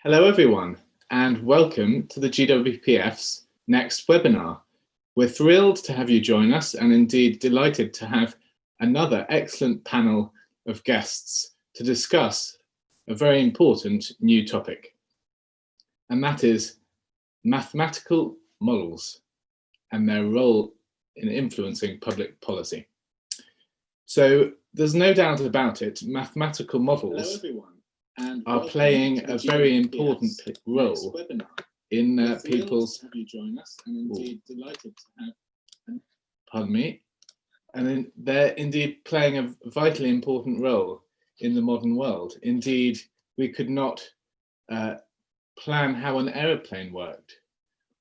Hello everyone, and welcome to the GWPF's next webinar. We're thrilled to have you join us, and indeed delighted to have another excellent panel of guests to discuss a very important new topic, and that is mathematical models and their role in influencing public policy. So there's no doubt about it, mathematical models are playing a very important role in people's. Pardon me. And they're indeed playing a vitally important role in the modern world. Indeed, we could not plan how an aeroplane worked,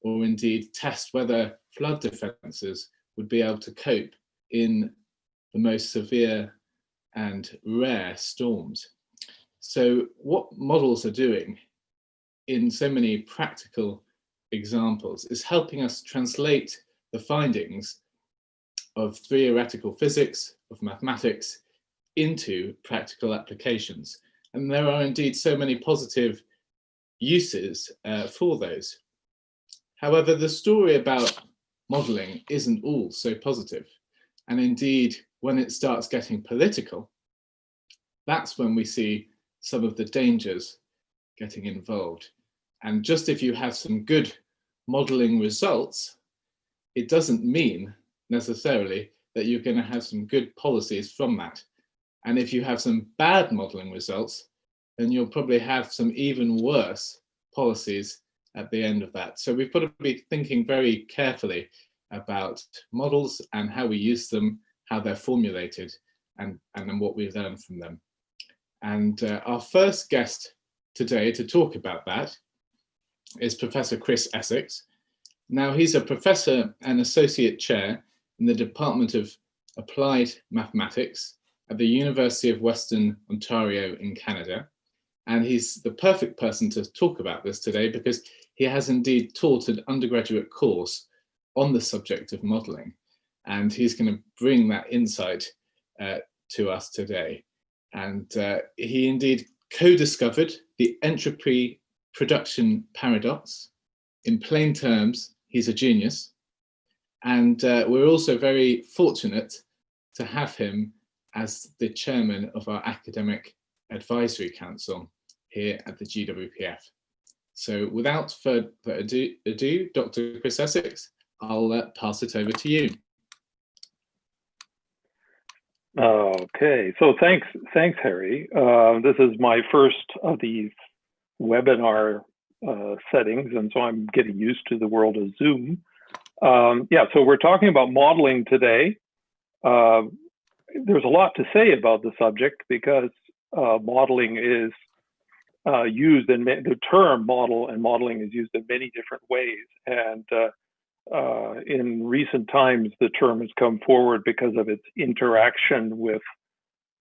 or indeed test whether flood defences would be able to cope in the most severe and rare storms. So what models are doing in so many practical examples is helping us translate the findings of theoretical physics, of mathematics, into practical applications. And there are indeed so many positive uses for those. However, the story about modeling isn't all so positive. And indeed, when it starts getting political, that's when we see some of the dangers getting involved. And just if you have some good modeling results, it doesn't mean necessarily that you're going to have some good policies from that. And if you have some bad modeling results, then you'll probably have some even worse policies at the end of that. So we've got to be thinking very carefully about models and how we use them, how they're formulated, and then what we learn from them. And our first guest today to talk about that is Professor Chris Essex. Now, he's a professor and associate chair in the Department of Applied Mathematics at the University of Western Ontario in Canada. And he's the perfect person to talk about this today because he has indeed taught an undergraduate course on the subject of modeling. And he's going to bring that insight to us today. And he indeed co-discovered the entropy production paradox. In plain terms, he's a genius. And we're also very fortunate to have him as the chairman of our academic advisory council here at the GWPF. So without further ado, Dr. Chris Essex, I'll pass it over to you. Okay, so thanks, Harry. This is my first of these webinar settings, and so I'm getting used to the world of Zoom. Yeah, so we're talking about modeling today. There's a lot to say about the subject because modeling is used in the term model and modeling is used in many different ways. And in recent times, the term has come forward because of its interaction with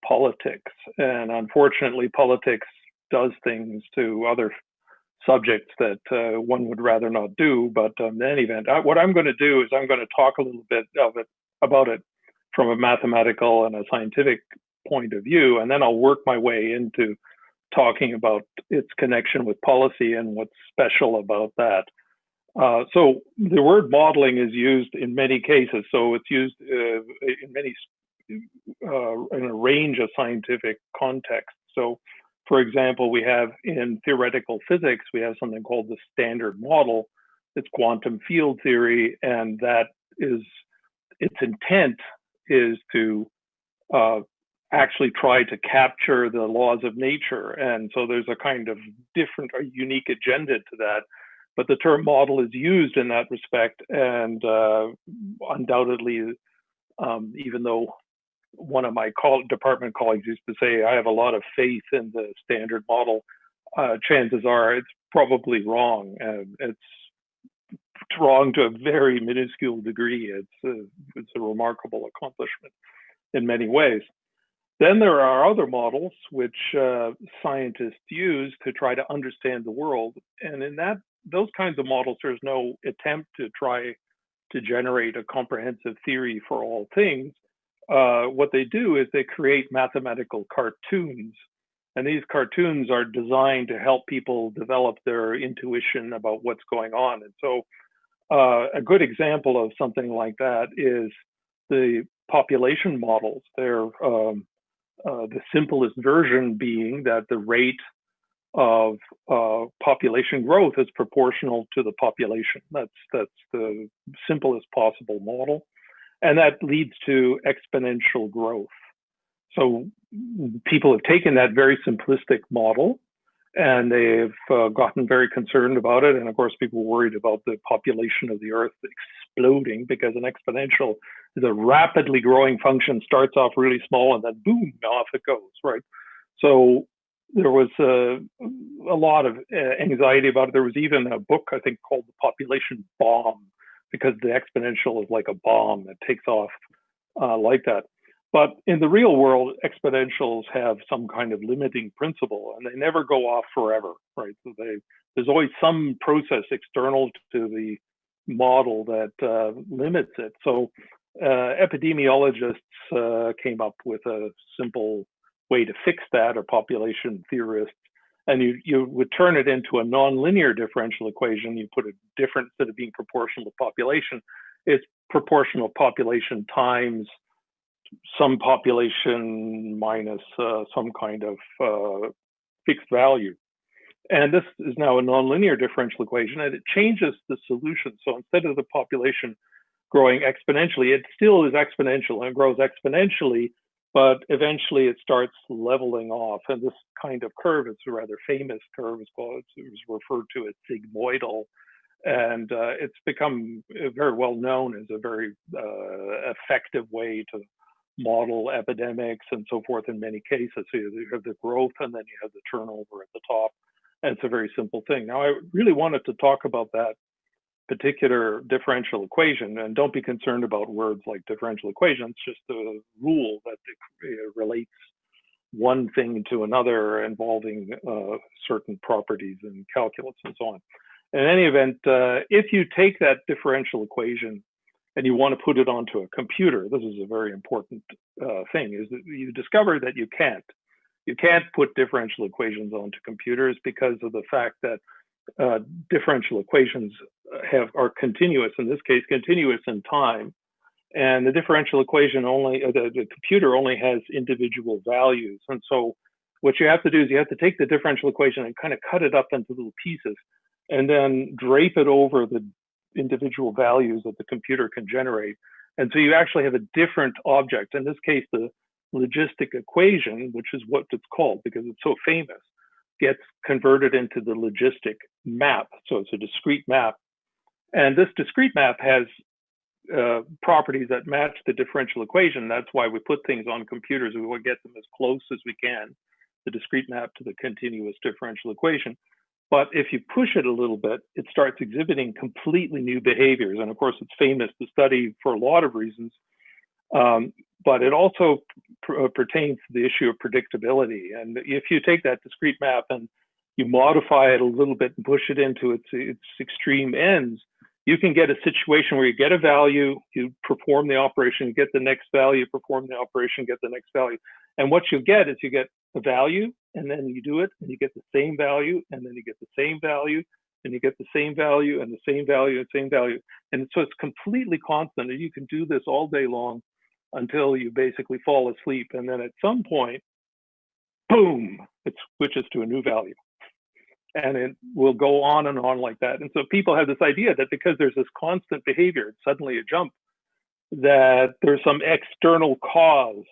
politics. And unfortunately, politics does things to other subjects that one would rather not do. But in any event, what I'm going to do is I'm going to talk a little bit about it from a mathematical and a scientific point of view, and then I'll work my way into talking about its connection with policy and what's special about that. So the word modeling is used in many cases. So it's used in a range of scientific contexts. So for example, we have in theoretical physics, we have something called the standard model. It's quantum field theory, and that is, its intent is to actually try to capture the laws of nature. And so there's a kind of different or unique agenda to that. But the term model is used in that respect, and undoubtedly, even though one of my department colleagues used to say, I have a lot of faith in the standard model, chances are it's probably wrong. It's wrong to a very minuscule degree. It's a remarkable accomplishment in many ways. Then there are other models which scientists use to try to understand the world. And in those kinds of models, there's no attempt to try to generate a comprehensive theory for all things. What they do is they create mathematical cartoons And these cartoons are designed to help people develop their intuition about what's going on. And so a good example of something like that is the population models. They're the simplest version being that the rate of population growth is proportional to the population. That's the simplest possible model. And that leads to exponential growth. So people have taken that very simplistic model and they've gotten very concerned about it. And of course, people worried about the population of the Earth exploding, because an exponential is a rapidly growing function, starts off really small and then boom, off it goes, right? So there was a lot of anxiety about it. There was even a book, I think, called The Population Bomb, because the exponential is like a bomb that takes off like that. But in the real world, exponentials have some kind of limiting principle, and they never go off forever, right? So there's always some process external to the model that limits it. So epidemiologists came up with a simple way to fix that, or population theorists, and you would turn it into a nonlinear differential equation. You put a difference, instead of being proportional to population, it's proportional population times some population minus some kind of fixed value. And this is now a nonlinear differential equation, and it changes the solution. So instead of the population growing exponentially, it still is exponential and grows exponentially, but eventually it starts leveling off. And this kind of curve, it's a rather famous curve, it was referred to as sigmoidal. And it's become very well known as a very effective way to model epidemics and so forth in many cases. So you have the growth and then you have the turnover at the top. And it's a very simple thing. Now, I really wanted to talk about that particular differential equation, and don't be concerned about words like differential equation. It's just a rule that relates one thing to another involving certain properties in calculus and so on. In any event, if you take that differential equation and you want to put it onto a computer, this is a very important thing, is that you discover that you can't. You can't put differential equations onto computers because of the fact that differential equations are continuous, in this case, continuous in time. And the differential equation the computer only has individual values. And so what you have to do is you have to take the differential equation and kind of cut it up into little pieces and then drape it over the individual values that the computer can generate. And so you actually have a different object. In this case, the logistic equation, which is what it's called because it's so famous, gets converted into the logistic map. So it's a discrete map. And this discrete map has properties that match the differential equation. That's why we put things on computers. We want to get them as close as we can, the discrete map to the continuous differential equation. But if you push it a little bit, it starts exhibiting completely new behaviors. And of course, it's famous to study for a lot of reasons. But it also pertains to the issue of predictability. And if you take that discrete map and you modify it a little bit and push it into its extreme ends, you can get a situation where you get a value, you perform the operation, you get the next value, perform the operation, get the next value. And what you get is you get a value, and then you do it, and you get the same value, and then you get the same value, and you get the same value, and the same value, and same value. And so it's completely constant, and you can do this all day long until you basically fall asleep. And then at some point, boom, it switches to a new value. And it will go on and on like that. And so people have this idea that because there's this constant behavior, suddenly a jump, that there's some external cause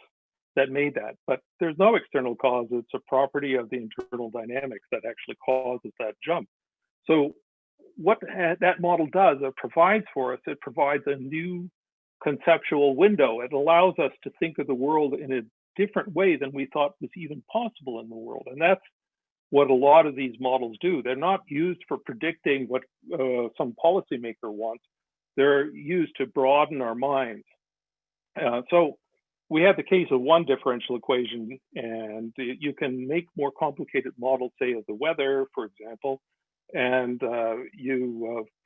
that made that. But there's no external cause. It's a property of the internal dynamics that actually causes that jump. So what that model does, it provides for us, it provides a new conceptual window. It allows us to think of the world in a different way than we thought was even possible in the world. And that's what a lot of these models do. They're not used for predicting what some policymaker wants. They're used to broaden our minds. So we have the case of one differential equation, and you can make more complicated models, say of the weather, for example. And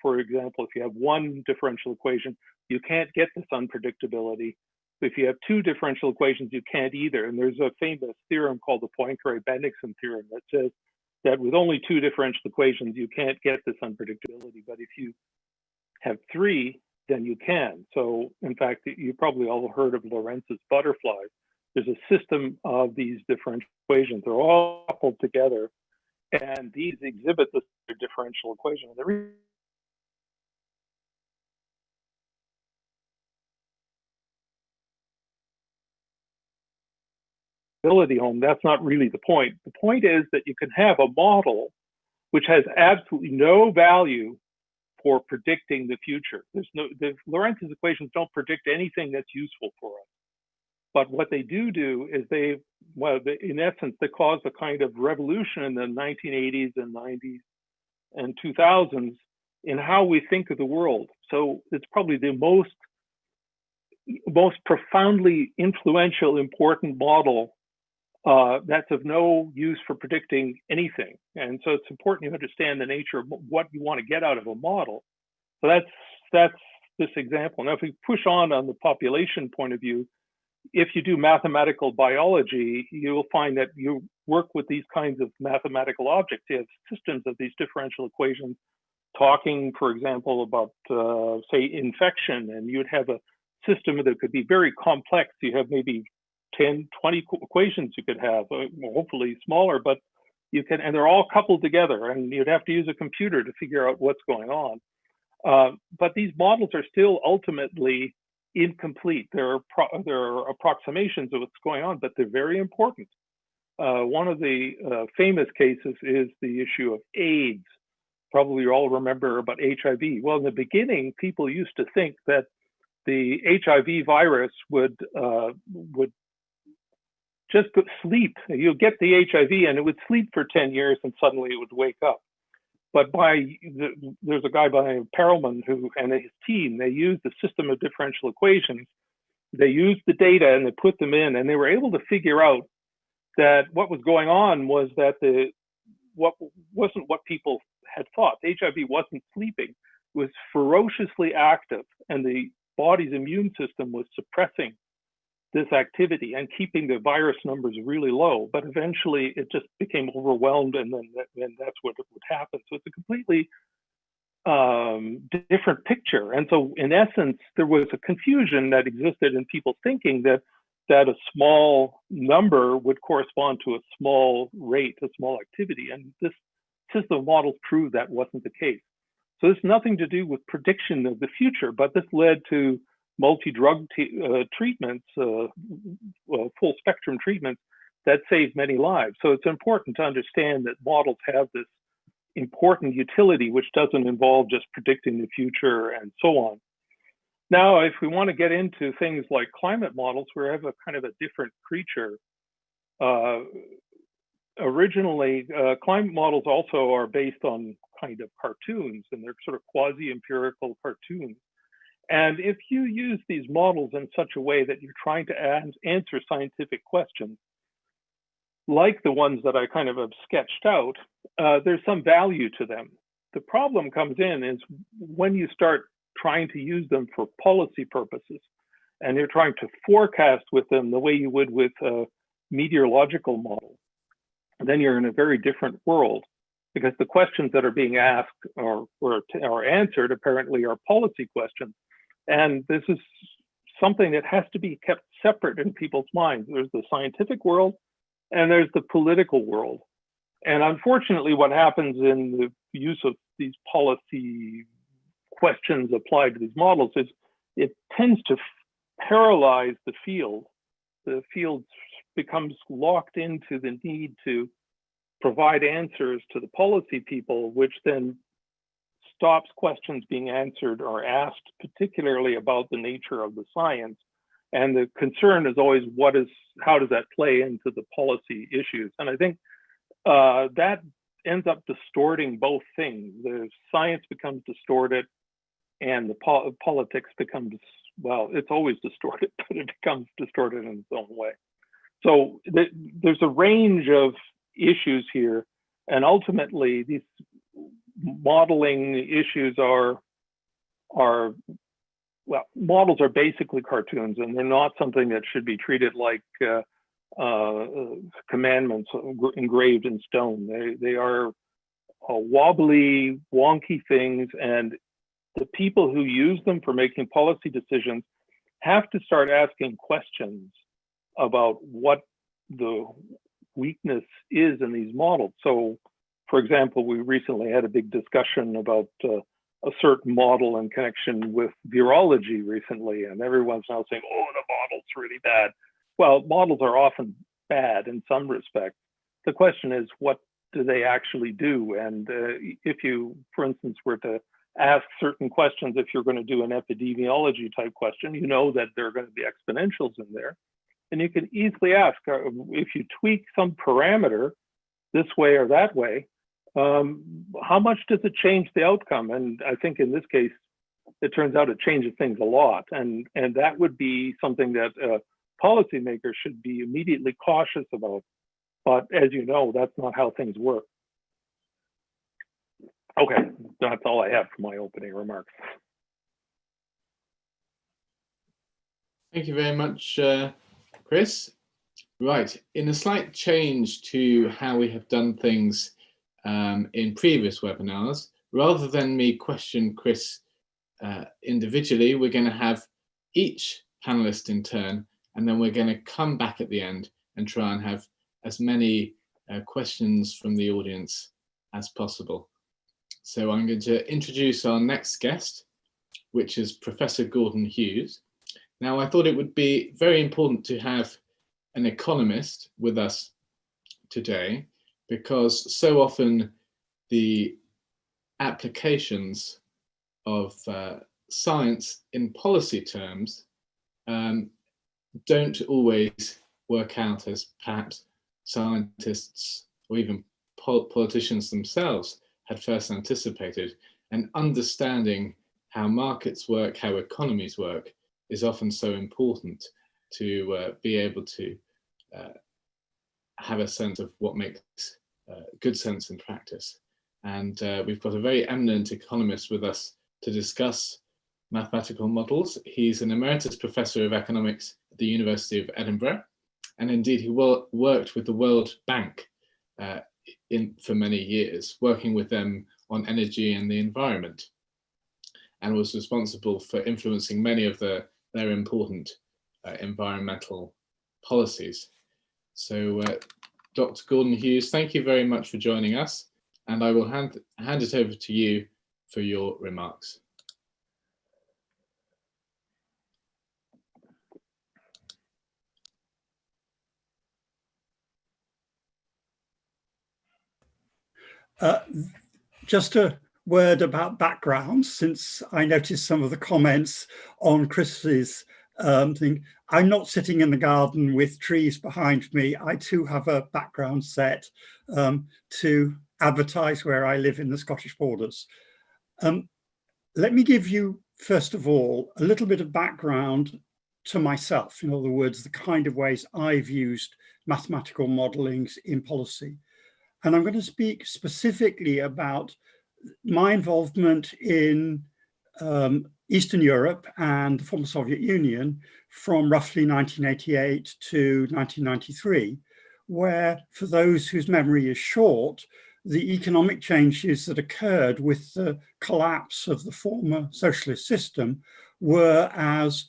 for example, if you have one differential equation, you can't get this unpredictability. If you have two differential equations, you can't either. And there's a famous theorem called the Poincare-Bendixson theorem that says that with only two differential equations, you can't get this unpredictability. But if you have three, then you can. So in fact, you probably all heard of Lorenz's butterflies. There's a system of these differential equations. They're all coupled together, and these exhibit the differential equation. Home, that's not really the point. The point is that you can have a model which has absolutely no value for predicting the future. The Lorenz's equations don't predict anything that's useful for us. But what they do is in essence, they cause a kind of revolution in the 1980s and 90s and 2000s in how we think of the world. So it's probably the most profoundly influential, important model that's of no use for predicting anything. And so it's important you understand the nature of what you want to get out of a model. So that's this example. Now, if we push on the population point of view, if you do mathematical biology, you'll find that you work with these kinds of mathematical objects. You have systems of these differential equations talking, for example, about, say, infection, and you'd have a system that could be very complex. You have maybe 10, 20 equations you could have, hopefully smaller, but you can, and they're all coupled together, and you'd have to use a computer to figure out what's going on. But these models are still ultimately incomplete. There are approximations of what's going on, but they're very important. One of the famous cases is the issue of AIDS. Probably you all remember about HIV. Well, in the beginning, people used to think that the HIV virus would just sleep. You'll get the HIV and it would sleep for 10 years and suddenly it would wake up. But there's a guy by Perelman and his team, they used a system of differential equations. They used the data and they put them in, and they were able to figure out that what was going on was that what wasn't what people had thought. The HIV wasn't sleeping, it was ferociously active, and the body's immune system was suppressing this activity and keeping the virus numbers really low. But eventually it just became overwhelmed, and then that's what would happen. So it's a completely different picture. And so in essence, there was a confusion that existed in people's thinking that a small number would correspond to a small rate, a small activity. And this system of models proved that wasn't the case. So this has nothing to do with prediction of the future, but this led to multi-drug treatments, full spectrum treatments that save many lives. So it's important to understand that models have this important utility, which doesn't involve just predicting the future and so on. Now, if we want to get into things like climate models, we have a kind of a different creature. Originally, climate models also are based on kind of cartoons, and they're sort of quasi-empirical cartoons. And if you use these models in such a way that you're trying to answer scientific questions, like the ones that I kind of have sketched out, there's some value to them. The problem comes in is when you start trying to use them for policy purposes, and you're trying to forecast with them the way you would with meteorological models, then you're in a very different world, because the questions that are being asked or answered apparently are policy questions. And this is something that has to be kept separate in people's minds. There's the scientific world and there's the political world. And unfortunately, what happens in the use of these policy questions applied to these models is it tends to paralyze the field. The field becomes locked into the need to provide answers to the policy people, which then stops questions being answered or asked, particularly about the nature of the science. And the concern is always how does that play into the policy issues? And I think that ends up distorting both things. The science becomes distorted and the politics becomes, well, it's always distorted, but it becomes distorted in its own way. So there's a range of issues here, and ultimately these modeling issues are well, models are basically cartoons, and they're not something that should be treated like commandments engraved in stone. They are wobbly, wonky things, and the people who use them for making policy decisions have to start asking questions about what the weakness is in these models. So, for example, we recently had a big discussion about a certain model in connection with virology recently, and everyone's now saying, oh, the model's really bad. Well, models are often bad in some respects. The question is, what do they actually do? And if you, for instance, were to ask certain questions, if you're going to do an epidemiology type question, you know that there are going to be exponentials in there. And you can easily ask, if you tweak some parameter this way or that way, how much does it change the outcome? And I think in this case, it turns out it changes things a lot. And that would be something that policymakers should be immediately cautious about. But as you know, that's not how things work. Okay, that's all I have for my opening remarks. Thank you very much, Chris. Right, in a slight change to how we have done things in previous webinars, rather than me question Chris individually, we're going to have each panelist in turn, and then we're going to come back at the end and try and have as many questions from the audience as possible. So I'm going to introduce our next guest, which is Professor Gordon Hughes. Now, I thought it would be very important to have an economist with us today, because so often the applications of science in policy terms don't always work out as perhaps scientists or even politicians themselves had first anticipated. And understanding how markets work, how economies work, is often so important to be able to have a sense of what makes good sense in practice. And we've got a very eminent economist with us to discuss mathematical models. He's an emeritus professor of economics at the University of Edinburgh, and indeed he worked with the World Bank for many years, working with them on energy and the environment, and was responsible for influencing many of their important environmental policies. So Dr. Gordon Hughes, thank you very much for joining us, and I will hand it over to you for your remarks. Just a word about background, since I noticed some of the comments on Chris's thing. I'm not sitting in the garden with trees behind me. I too have a background set to advertise where I live in the Scottish borders. Let me give you, first of all, a little bit of background to myself. In other words, the kind of ways I've used mathematical modelings in policy. And I'm going to speak specifically about my involvement in Eastern Europe and the former Soviet Union from roughly 1988 to 1993, where, for those whose memory is short, the economic changes that occurred with the collapse of the former socialist system were as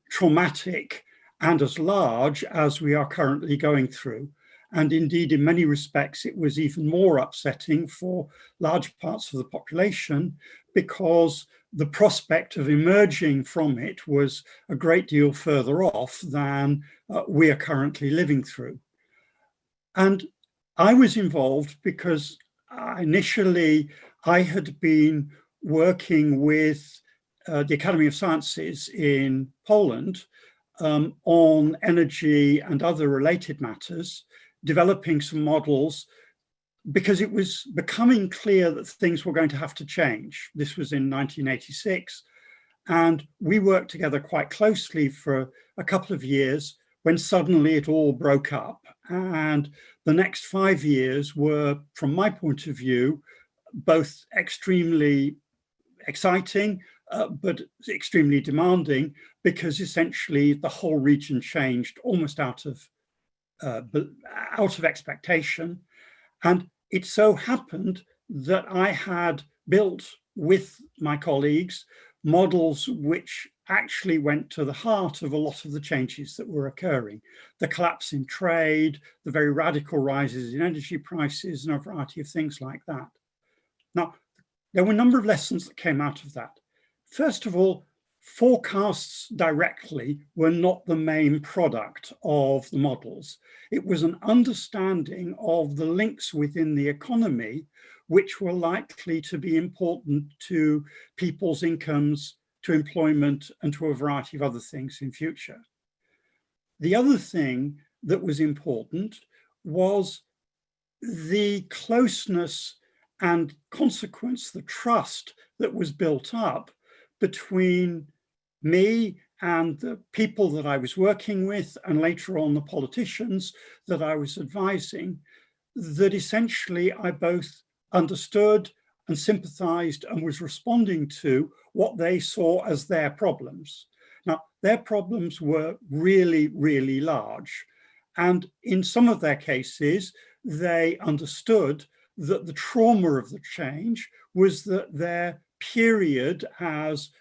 traumatic and as large as we are currently going through. And indeed, in many respects, it was even more upsetting for large parts of the population, because the prospect of emerging from it was a great deal further off than we are currently living through. And I was involved because initially I had been working with the Academy of Sciences in Poland on energy and other related matters, developing some models, because it was becoming clear that things were going to have to change. This was in 1986, and we worked together quite closely for a couple of years when suddenly it all broke up. And the next 5 years were, from my point of view, both extremely exciting but extremely demanding, because essentially the whole region changed almost out of expectation. And it so happened that I had built with my colleagues models which actually went to the heart of a lot of the changes that were occurring. The collapse in trade, the very radical rises in energy prices, and a variety of things like that. Now, there were a number of lessons that came out of that. First of all, forecasts directly were not the main product of the models. It was an understanding of the links within the economy which were likely to be important to people's incomes, to employment, and to a variety of other things in future. The other thing that was important was the closeness and consequence, the trust that was built up between me and the people that I was working with, and later on the politicians that I was advising, that essentially I both understood and sympathized and was responding to what they saw as their problems. Now, their problems were really, really large. And in some of their cases, they understood that the trauma of the change was that their period as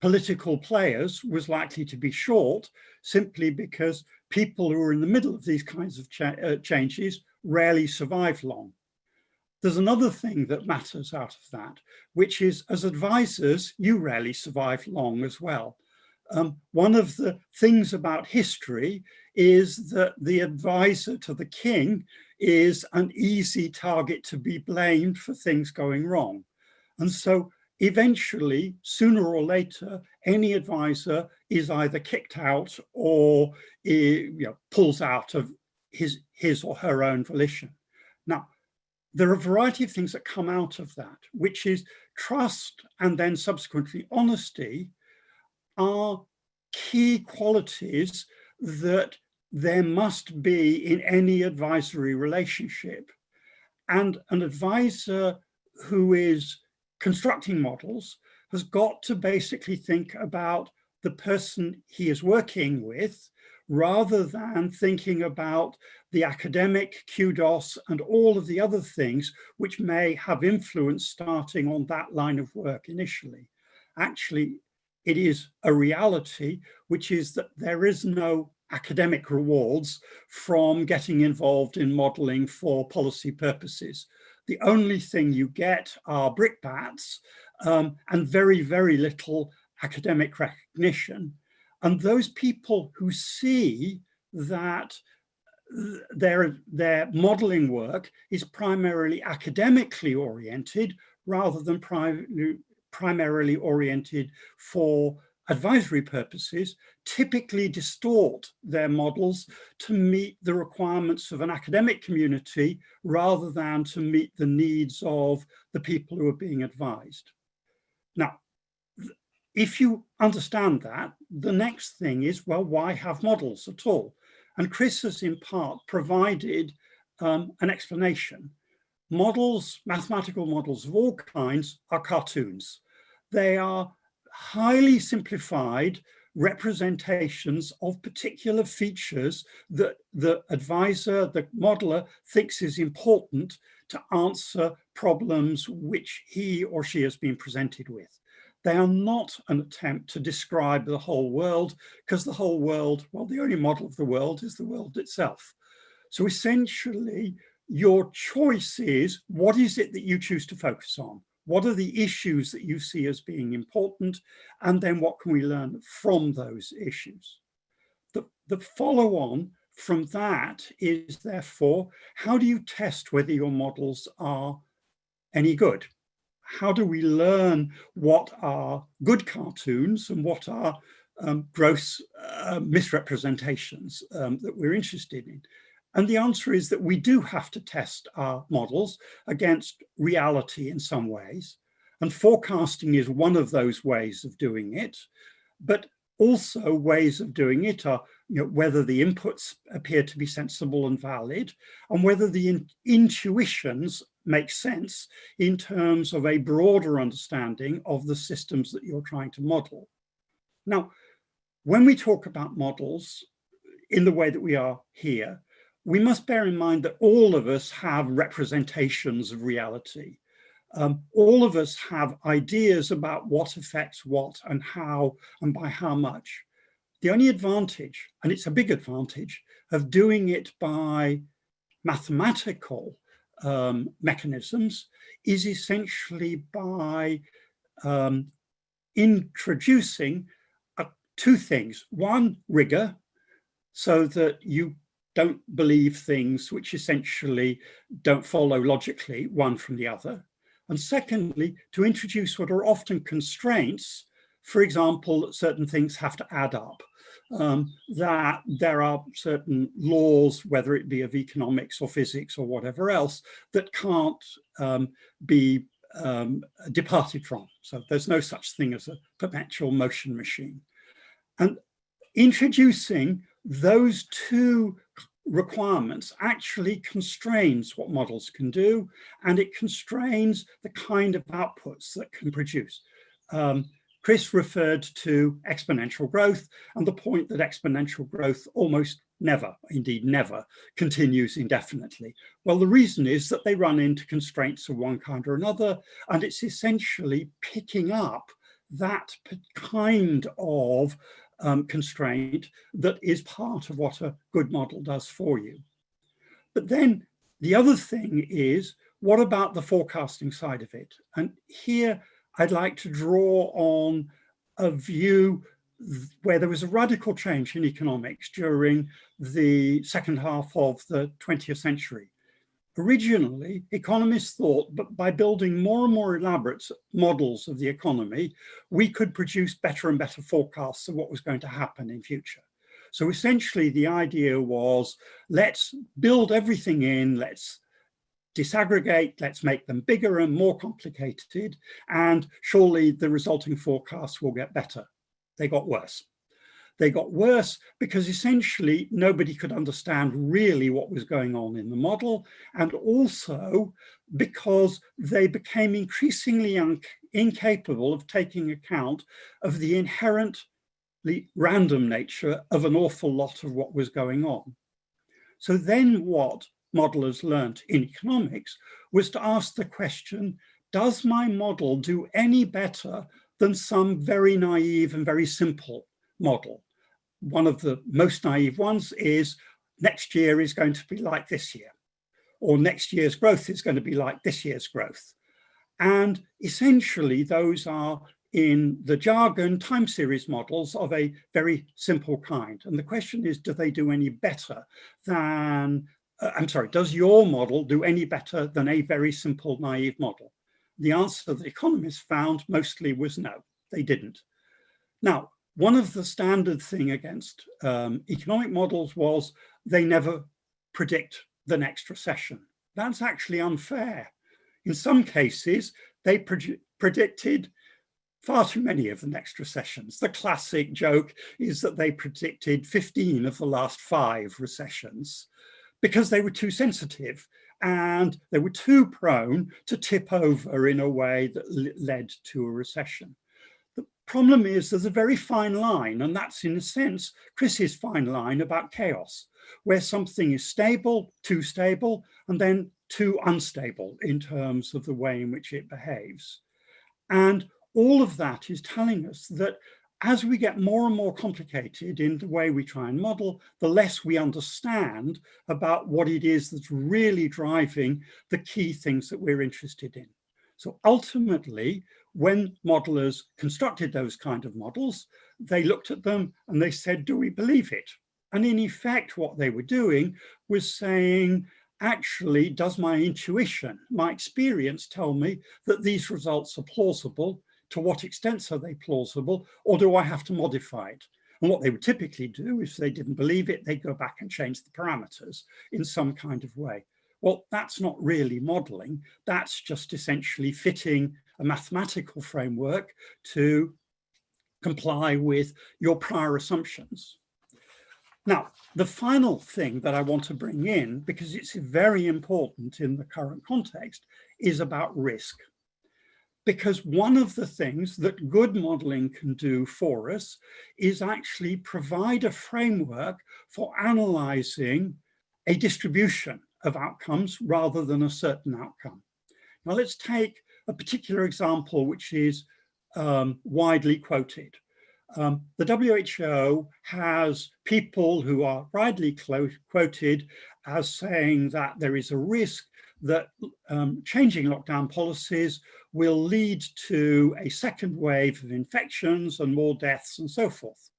political players was likely to be short, simply because people who are in the middle of these kinds of changes rarely survive long. There's another thing that matters out of that, which is, as advisors, you rarely survive long as well. One of the things about history is that the advisor to the king is an easy target to be blamed for things going wrong. And so eventually, sooner or later, any advisor is either kicked out or pulls out of his or her own volition. Now, there are a variety of things that come out of that, which is trust and then subsequently honesty are key qualities that there must be in any advisory relationship. And an advisor who is constructing models has got to basically think about the person he is working with, rather than thinking about the academic kudos and all of the other things which may have influence starting on that line of work initially. Actually, it is a reality, which is that there is no academic rewards from getting involved in modeling for policy purposes. The only thing you get are brickbats and very, very little academic recognition. And those people who see that their modeling work is primarily academically oriented rather than primarily oriented for advisory purposes, typically distort their models to meet the requirements of an academic community rather than to meet the needs of the people who are being advised. Now, if you understand that, the next thing is, well, why have models at all? And Chris has in part provided an explanation. Models, mathematical models of all kinds, are cartoons. They are highly simplified representations of particular features that the advisor, the modeler, thinks is important to answer problems which he or she has been presented with. They are not an attempt to describe the whole world, because the whole world, well, the only model of the world is the world itself. So essentially, your choice is, what is it that you choose to focus on? What are the issues that you see as being important? And then what can we learn from those issues? The follow-on from that is, therefore, how do you test whether your models are any good? How do we learn what are good cartoons and what are gross misrepresentations that we're interested in? And the answer is that we do have to test our models against reality in some ways. And forecasting is one of those ways of doing it. But also ways of doing it are whether the inputs appear to be sensible and valid, and whether the intuitions make sense in terms of a broader understanding of the systems that you're trying to model. Now, when we talk about models in the way that we are here, we must bear in mind that all of us have representations of reality. All of us have ideas about what affects what and how and by how much. The only advantage, and it's a big advantage, of doing it by mathematical mechanisms is essentially by introducing two things. One, rigor, so that you don't believe things which essentially don't follow logically one from the other. And secondly, to introduce what are often constraints, for example, that certain things have to add up, that there are certain laws, whether it be of economics or physics or whatever else, that can't be departed from. So there's no such thing as a perpetual motion machine. And introducing those two requirements actually constrains what models can do, and it constrains the kind of outputs that can produce. Chris referred to exponential growth and the point that exponential growth almost never, indeed never, continues indefinitely. Well, the reason is that they run into constraints of one kind or another, and it's essentially picking up that kind of constraint that is part of what a good model does for you. But then the other thing is, what about the forecasting side of it? And here I'd like to draw on a view where there was a radical change in economics during the second half of the 20th century. Originally, economists thought that by building more and more elaborate models of the economy, we could produce better and better forecasts of what was going to happen in future. So essentially, the idea was, let's build everything in, let's disaggregate, let's make them bigger and more complicated, and surely the resulting forecasts will get better. They got worse. They got worse because essentially nobody could understand really what was going on in the model, and also because they became increasingly incapable of taking account of the inherently random nature of an awful lot of what was going on. So then what modelers learnt in economics was to ask the question, does my model do any better than some very naive and very simple model? One of the most naive ones is next year is going to be like this year, or next year's growth is going to be like this year's growth. And essentially those are, in the jargon, time series models of a very simple kind. And the question is, do they do any better than, does your model do any better than a very simple naive model? The answer that economists found mostly was no, they didn't. Now, one of the standard thing against economic models was they never predict the next recession. That's actually unfair. In some cases, they predicted far too many of the next recessions. The classic joke is that they predicted 15 of the last 5 recessions because they were too sensitive and they were too prone to tip over in a way that led to a recession. The problem is there's a very fine line, and that's in a sense Chris's fine line about chaos, where something is stable, too stable, and then too unstable in terms of the way in which it behaves. And all of that is telling us that as we get more and more complicated in the way we try and model, the less we understand about what it is that's really driving the key things that we're interested in. So ultimately, when modelers constructed those kind of models, they looked at them and they said, do we believe it? And in effect, what they were doing was saying, actually, does my intuition, my experience tell me that these results are plausible? To what extent are they plausible, or do I have to modify it? And what they would typically do, if they didn't believe it, they'd go back and change the parameters in some kind of way. Well, that's not really modeling. That's just essentially fitting a mathematical framework to comply with your prior assumptions. Now, the final thing that I want to bring in, because it's very important in the current context, is about risk. Because one of the things that good modeling can do for us is actually provide a framework for analyzing a distribution of outcomes rather than a certain outcome. Now let's take a particular example which is widely quoted. The WHO has people who are widely quoted as saying that there is a risk that changing lockdown policies will lead to a second wave of infections and more deaths and so forth.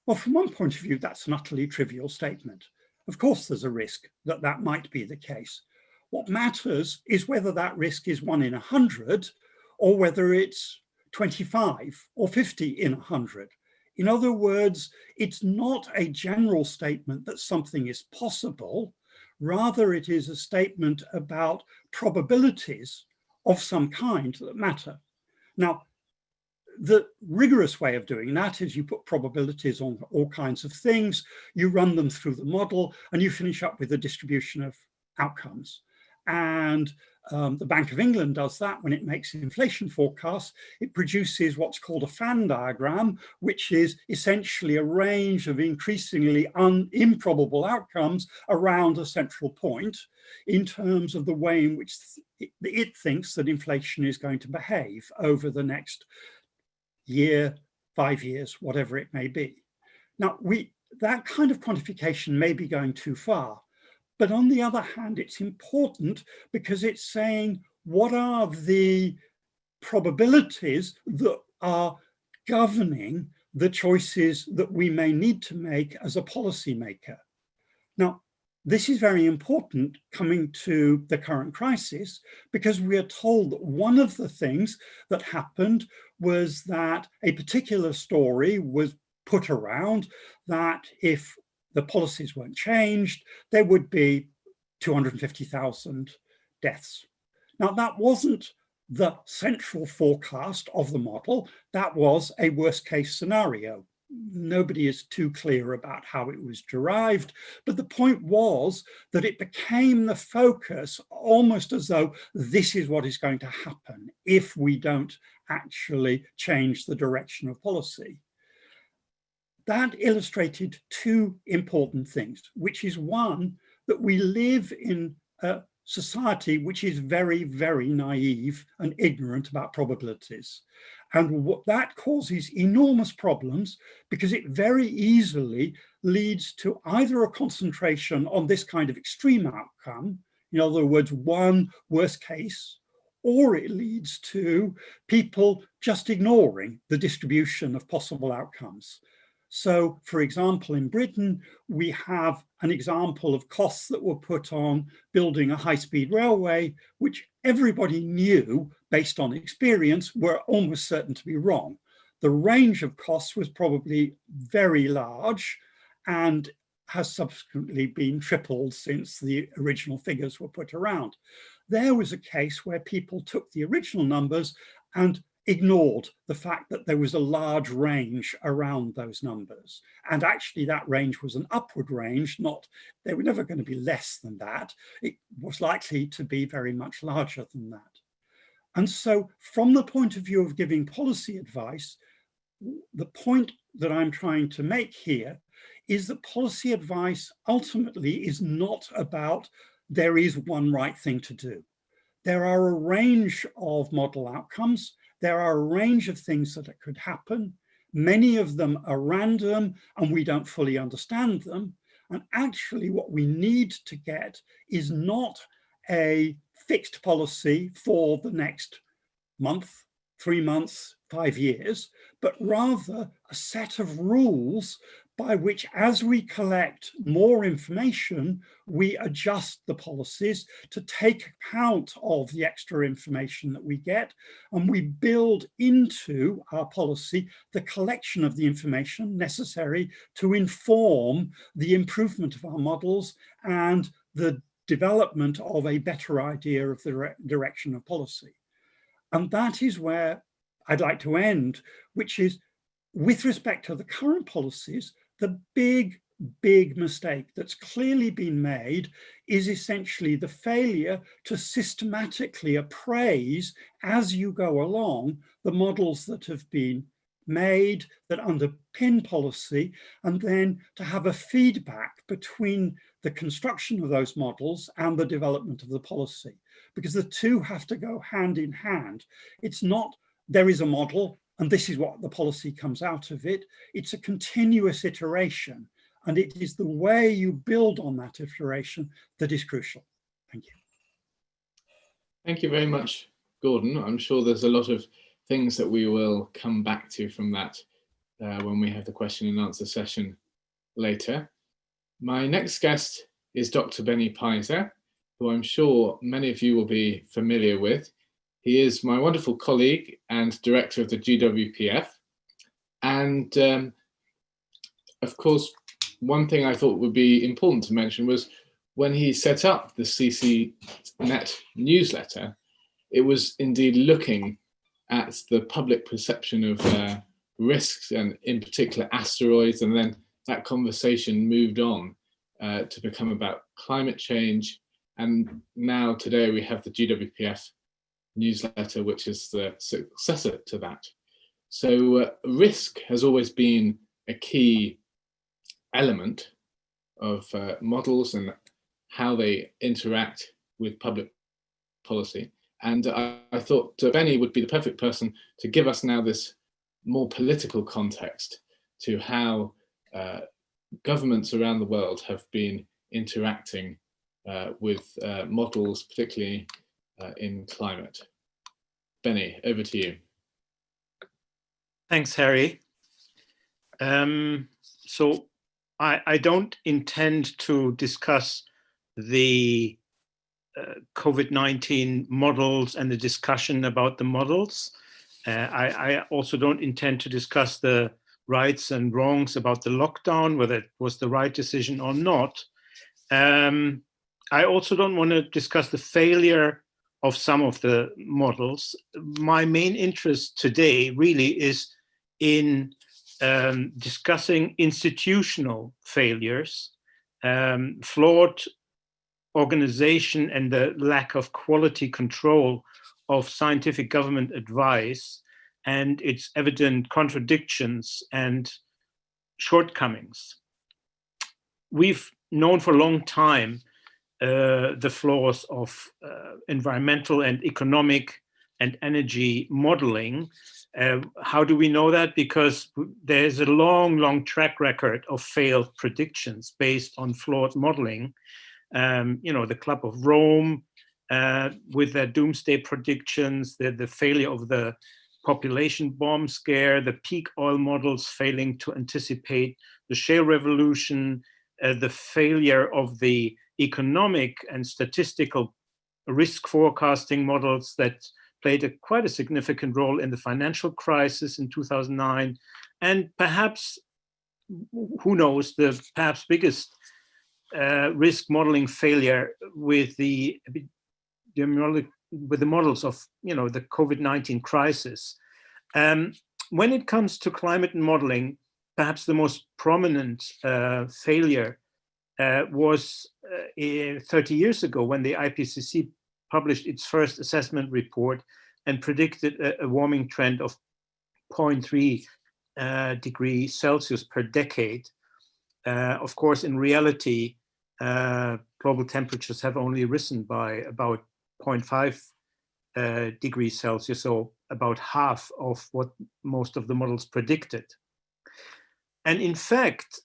Well, from one point of view, that's an utterly trivial statement. Of course, there's a risk that that might be the case. What matters is whether that risk is 1 in 100 or whether it's 25 or 50 in 100. In other words, it's not a general statement that something is possible. Rather, it is a statement about probabilities of some kind that matter. Now, the rigorous way of doing that is you put probabilities on all kinds of things, you run them through the model, and you finish up with a distribution of outcomes. And the Bank of England does that when it makes inflation forecasts. It produces what's called a fan diagram, which is essentially a range of increasingly improbable outcomes around a central point in terms of the way in which it thinks that inflation is going to behave over the next year, 5 years, whatever it may be. Now, that kind of quantification may be going too far. But on the other hand, it's important because it's saying what are the probabilities that are governing the choices that we may need to make as a policymaker. Now, this is very important coming to the current crisis because we are told that one of the things that happened was that a particular story was put around that if the policies weren't changed, there would be 250,000 deaths. Now, that wasn't the central forecast of the model. That was a worst case scenario. Nobody is too clear about how it was derived, but the point was that it became the focus almost as though this is what is going to happen if we don't actually change the direction of policy. That illustrated two important things, which is one, that we live in a society which is very, very naive and ignorant about probabilities. And what that causes enormous problems because it very easily leads to either a concentration on this kind of extreme outcome, in other words, one worst case, or it leads to people just ignoring the distribution of possible outcomes. So, for example, in Britain, we have an example of costs that were put on building a high-speed railway, which everybody knew, based on experience, were almost certain to be wrong. The range of costs was probably very large and has subsequently been tripled since the original figures were put around. There was a case where people took the original numbers and ignored the fact that there was a large range around those numbers. And actually that range was an upward range, they were never going to be less than that. It was likely to be very much larger than that. And so from the point of view of giving policy advice, the point that I'm trying to make here is that policy advice ultimately is not about there is one right thing to do. There are a range of model outcomes. There are a range of things that could happen. Many of them are random and we don't fully understand them. And actually what we need to get is not a fixed policy for the next month, 3 months, 5 years, but rather a set of rules by which, as we collect more information, we adjust the policies to take account of the extra information that we get, and we build into our policy the collection of the information necessary to inform the improvement of our models and the development of a better idea of the direction of policy. And that is where I'd like to end, which is with respect to the current policies, the big big mistake that's clearly been made is essentially the failure to systematically appraise as you go along the models that have been made that underpin policy, and then to have a feedback between the construction of those models and the development of the policy, because the two have to go hand in hand. It's not there is a model and this is what the policy comes out of it. It's a continuous iteration, and it is the way you build on that iteration that is crucial. Thank you. Thank you very much, Gordon. I'm sure there's a lot of things that we will come back to from that when we have the question and answer session later. My next guest is Dr. Benny Peiser, who I'm sure many of you will be familiar with. He is my wonderful colleague and director of the GWPF. And of course, one thing I thought would be important to mention was when he set up the CCNet newsletter, it was indeed looking at the public perception of risks, and in particular asteroids, and then that conversation moved on to become about climate change. And now today we have the GWPF newsletter, which is the successor to that. So risk has always been a key element of models and how they interact with public policy. And I thought Benny would be the perfect person to give us now this more political context to how governments around the world have been interacting with models, particularly in climate. Benny, over to you. Thanks, Harry. So I don't intend to discuss the COVID-19 models and the discussion about the models. I also don't intend to discuss the rights and wrongs about the lockdown, whether it was the right decision or not. I also don't want to discuss the failure of some of the models. My main interest today really is in discussing institutional failures, flawed organization, and the lack of quality control of scientific government advice and its evident contradictions and shortcomings. We've known for a long time the flaws of environmental and economic and energy modeling. How do we know that? Because there's a long track record of failed predictions based on flawed modeling. The Club of Rome with their doomsday predictions, the failure of the population bomb scare, the peak oil models failing to anticipate the shale revolution, the failure of the economic and statistical risk forecasting models that played quite a significant role in the financial crisis in 2009, and perhaps, who knows, the perhaps biggest risk modeling failure with the models of the COVID-19 crisis. When it comes to climate modeling, perhaps the most prominent failure was 30 years ago when the IPCC published its first assessment report and predicted a warming trend of 0.3 degrees Celsius per decade. Of course, in reality, global temperatures have only risen by about 0.5 degrees Celsius, so about half of what most of the models predicted. And in fact,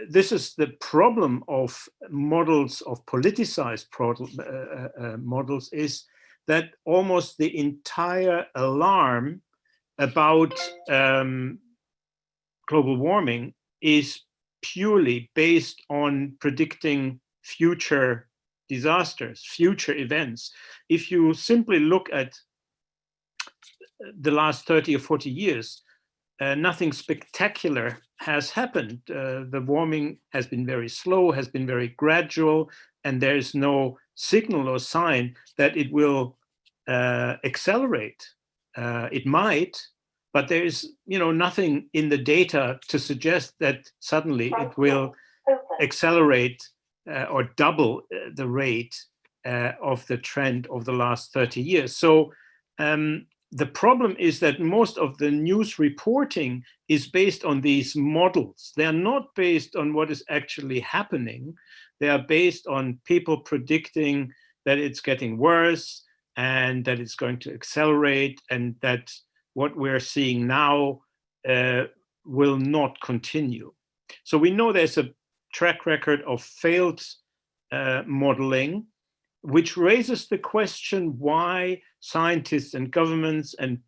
this is the problem of models, of politicized models, is that almost the entire alarm about global warming is purely based on predicting future disasters, future events. If you simply look at the last 30 or 40 years, nothing spectacular has happened. The warming has been very slow, has been very gradual, and there is no signal or sign that it will accelerate. It might, but there is nothing in the data to suggest that suddenly it will accelerate or double the rate of the trend of the last 30 years. So the problem is that most of the news reporting is based on these models. They are not based on what is actually happening. They are based on people predicting that it's getting worse and that it's going to accelerate and that what we're seeing now will not continue. So we know there's a track record of failed modeling, which raises the question why scientists and governments and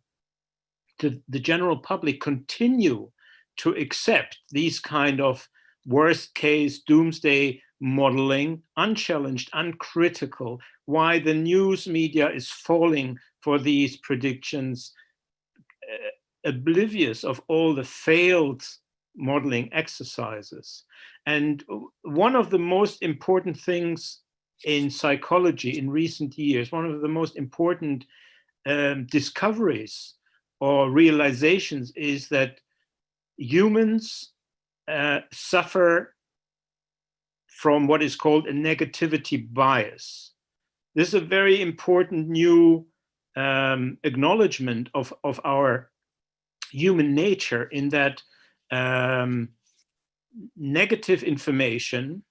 the general public continue to accept these kind of worst case doomsday modeling, unchallenged, uncritical, why the news media is falling for these predictions, oblivious of all the failed modeling exercises. And one of the most important things in psychology in recent years, one of the most important discoveries or realizations is that humans suffer from what is called a negativity bias. This is a very important new acknowledgement of our human nature, in that negative information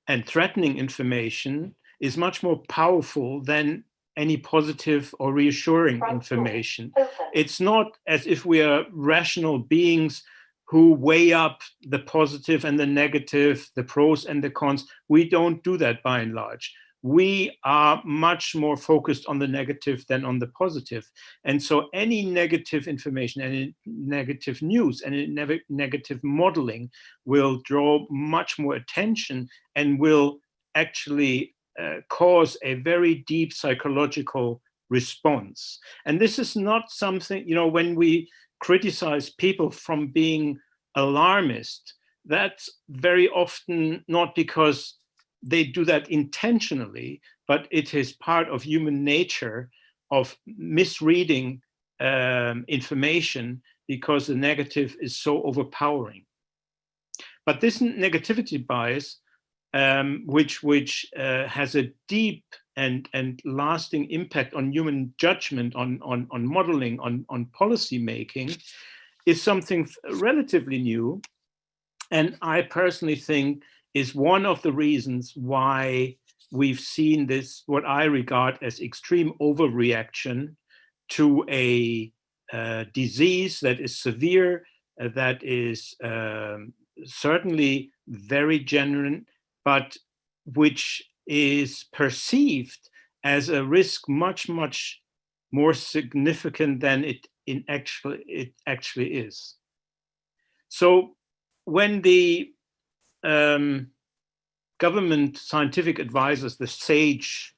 and threatening information is much more powerful than any positive or reassuring information. It's not as if we are rational beings who weigh up the positive and the negative, the pros and the cons. We don't do that by and large. We are much more focused on the negative than on the positive. And so any negative information, any negative news, any negative modeling will draw much more attention and will actually cause a very deep psychological response. And this is not something, when we criticize people from being alarmist, that's very often not because they do that intentionally, but it is part of human nature of misreading information because the negative is so overpowering. But this negativity bias, which has a deep and lasting impact on human judgment, on modeling, on policy making, is something relatively new. And I personally think is one of the reasons why we've seen this, what I regard as extreme overreaction to a disease that is severe, that is certainly very genuine, but which is perceived as a risk much, much more significant than it actually is. So when the government scientific advisors, the SAGE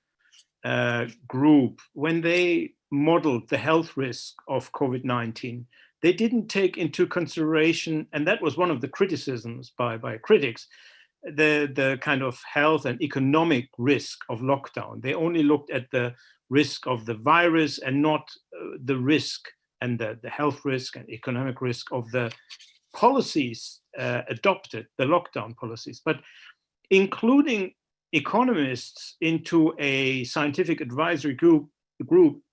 group, when they modeled the health risk of COVID-19, they didn't take into consideration, and that was one of the criticisms by critics, the kind of health and economic risk of lockdown. They only looked at the risk of the virus and not the risk and the health risk and economic risk of the policies adopted, the lockdown policies. But including economists into a scientific advisory group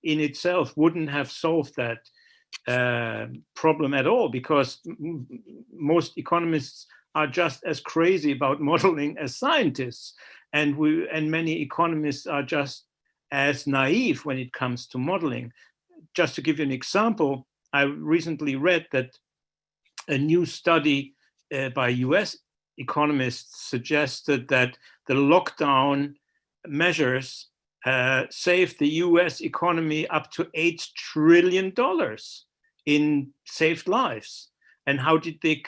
in itself wouldn't have solved that problem at all, because most economists are just as crazy about modeling as scientists, and many economists are just as naive when it comes to modeling. Just to give you an example, I recently read that a new study by US economists suggested that the lockdown measures saved the US economy up to $8 trillion in saved lives. And how did they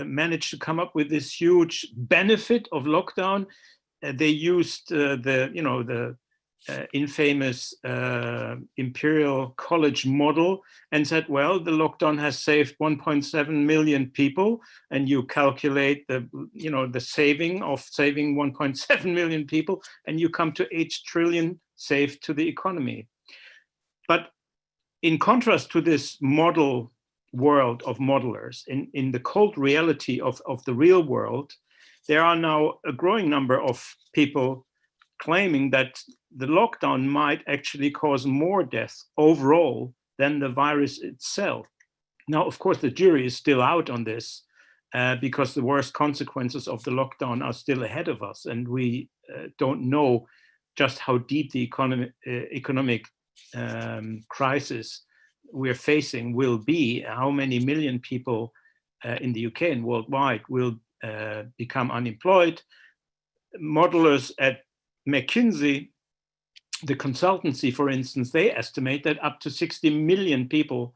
manage to come up with this huge benefit of lockdown? They used the infamous Imperial College model and said, well, the lockdown has saved 1.7 million people, and you calculate the saving 1.7 million people, and you come to 8 trillion saved to the economy. But in contrast to this model world of modelers, in the cold reality of the real world, there are now a growing number of people claiming that the lockdown might actually cause more deaths overall than the virus itself. Now, of course, the jury is still out on this because the worst consequences of the lockdown are still ahead of us, and we don't know just how deep the economic crisis we're facing will be, how many million people in the UK and worldwide will become unemployed. Modelers at McKinsey, the consultancy, for instance, they estimate that up to 60 million people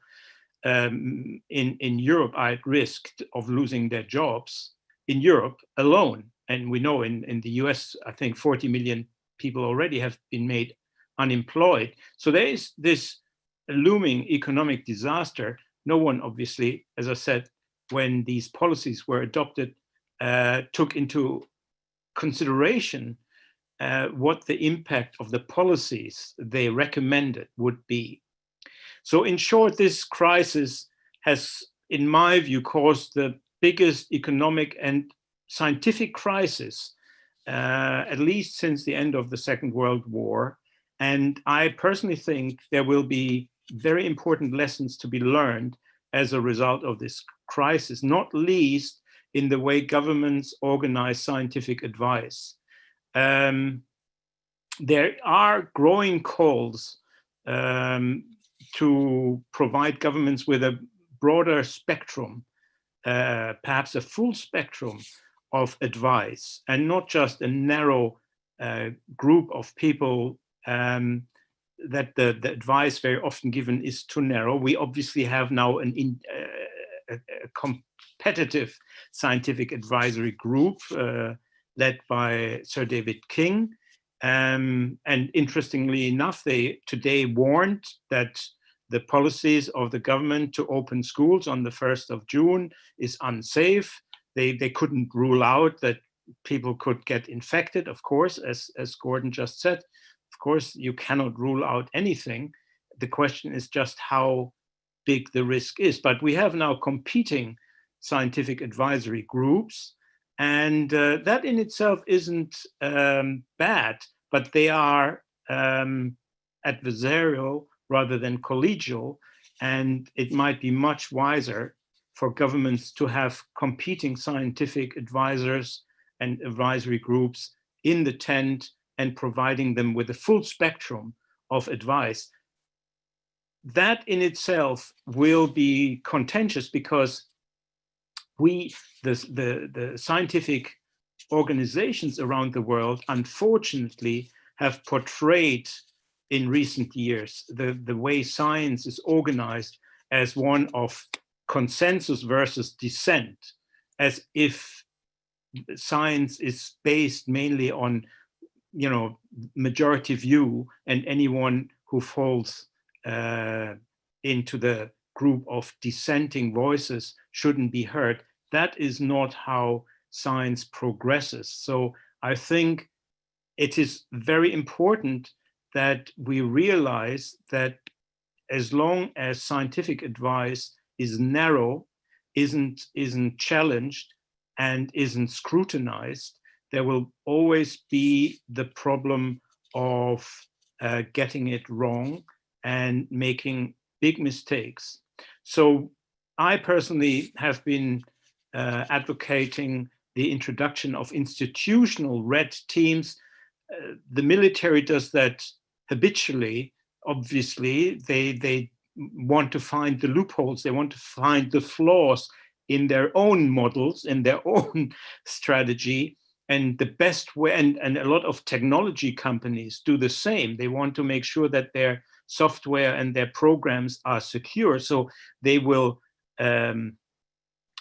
in Europe are at risk of losing their jobs in Europe alone. And we know in the US, I think 40 million people already have been made unemployed. So there is this looming economic disaster. No one, obviously, as I said, when these policies were adopted, took into consideration what the impact of the policies they recommended would be. So in short, this crisis has, in my view, caused the biggest economic and scientific crisis, at least since the end of the Second World War. And I personally think there will be very important lessons to be learned as a result of this crisis, not least in the way governments organize scientific advice. There are growing calls to provide governments with a broader spectrum, perhaps a full spectrum of advice, and not just a narrow group of people that the advice very often given is too narrow. We obviously have now a competitive scientific advisory group led by Sir David King. And interestingly enough, they today warned that the policies of the government to open schools on the 1st of June is unsafe. They couldn't rule out that people could get infected, of course, as Gordon just said. Of course, you cannot rule out anything. The question is just how big the risk is. But we have now competing scientific advisory groups, and that in itself isn't bad, but they are adversarial rather than collegial, and it might be much wiser for governments to have competing scientific advisors and advisory groups in the tent and providing them with a full spectrum of advice. That in itself will be contentious because the scientific organizations around the world, unfortunately, have portrayed in recent years the way science is organized as one of consensus versus dissent, as if science is based mainly on, majority view, and anyone who falls into the group of dissenting voices shouldn't be heard. That is not how science progresses. So I think it is very important that we realize that as long as scientific advice is narrow, isn't challenged, and isn't scrutinized, there will always be the problem of getting it wrong and making big mistakes. So I personally have been advocating the introduction of institutional red teams. The military does that habitually. Obviously, they want to find the loopholes, they want to find the flaws in their own models, in their own strategy. And the best way, and a lot of technology companies do the same. They want to make sure that their software and their programs are secure. So they will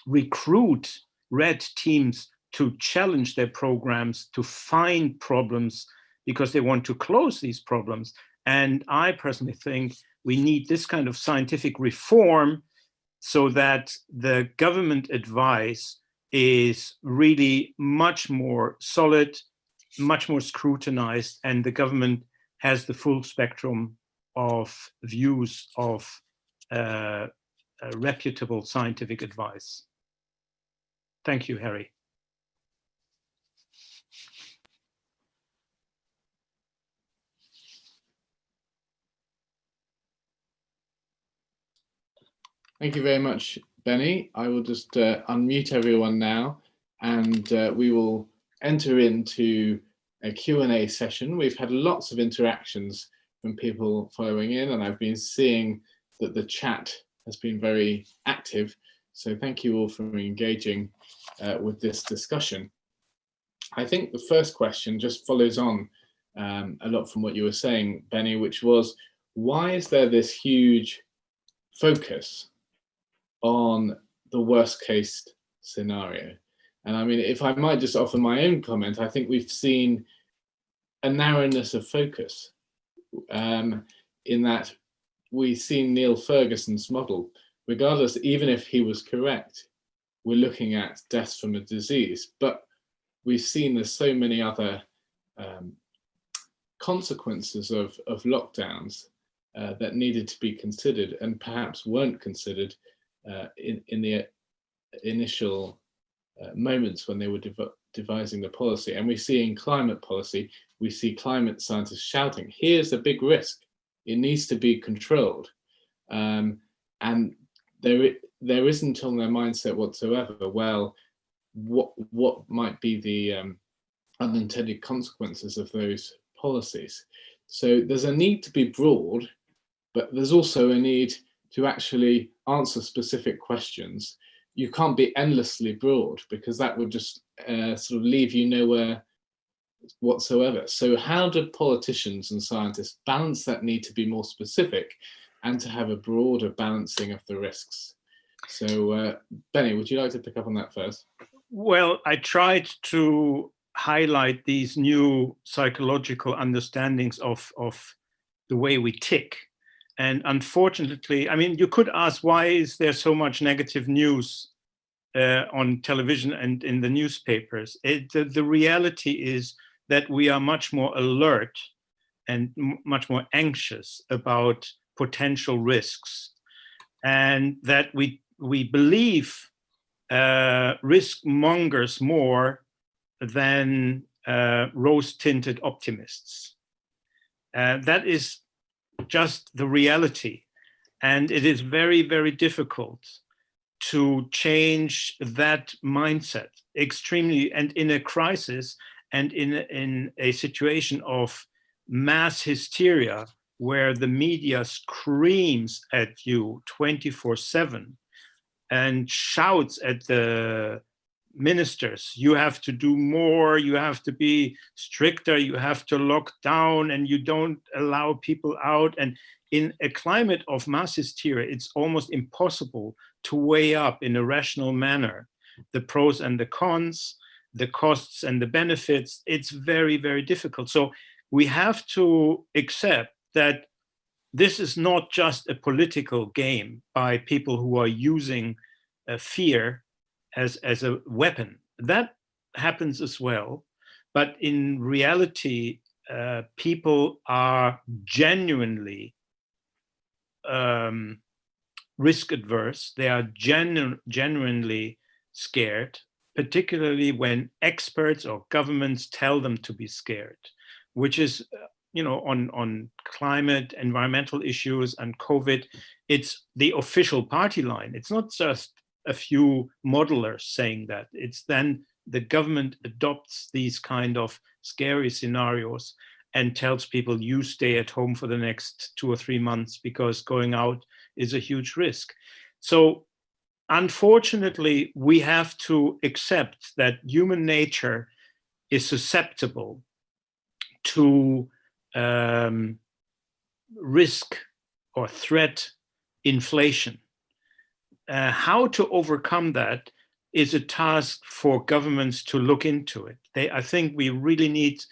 recruit red teams to challenge their programs, to find problems, because they want to close these problems. And I personally think we need this kind of scientific reform so that the government advice is really much more solid, much more scrutinized, and the government has the full spectrum of views of reputable scientific advice. Thank you, Harry. Thank you very much, Benny. I will just unmute everyone now, and we will enter into a Q&A session. We've had lots of interactions from people following in, and I've been seeing that the chat has been very active. So thank you all for engaging with this discussion. I think the first question just follows on a lot from what you were saying, Benny, which was, why is there this huge focus on the worst case scenario? And I mean, if I might just offer my own comment, I think we've seen a narrowness of focus in that we've seen Neil Ferguson's model, regardless, even if he was correct, we're looking at deaths from a disease, but we've seen there's so many other consequences of lockdowns that needed to be considered and perhaps weren't considered in the initial moments when they were devising the policy. And we see in climate policy, we see climate scientists shouting, here's a big risk, it needs to be controlled. And there isn't on their mindset whatsoever, well, what might be the unintended consequences of those policies. So there's a need to be broad, but there's also a need to actually answer specific questions. You can't be endlessly broad because that would just sort of leave you nowhere whatsoever. So how do politicians and scientists balance that need to be more specific and to have a broader balancing of the risks? So Benny, would you like to pick up on that first? Well, I tried to highlight these new psychological understandings of the way we tick. And unfortunately, I mean, you could ask, why is there so much negative news on television and in the newspapers? The reality is that we are much more alert and much more anxious about potential risks, and that we believe risk mongers more than rose-tinted optimists. That is just the reality. And it is very, very difficult to change that mindset extremely, and in a crisis and in a situation of mass hysteria where the media screams at you 24/7 and shouts at the ministers, you have to do more, you have to be stricter, you have to lock down, and you don't allow people out. And in a climate of mass hysteria, it's almost impossible to weigh up in a rational manner the pros and the cons, the costs and the benefits. It's very, very difficult. So we have to accept that this is not just a political game by people who are using fear as a weapon. That happens as well. But in reality, people are genuinely risk adverse. They are genuinely scared, particularly when experts or governments tell them to be scared, which is, on climate, environmental issues and COVID, it's the official party line. It's not just a few modelers saying that. It's then the government adopts these kind of scary scenarios and tells people, you stay at home for the next 2 or 3 months because going out is a huge risk. So unfortunately, we have to accept that human nature is susceptible to risk or threat inflation. How to overcome that is a task for governments to look into it. I think we really need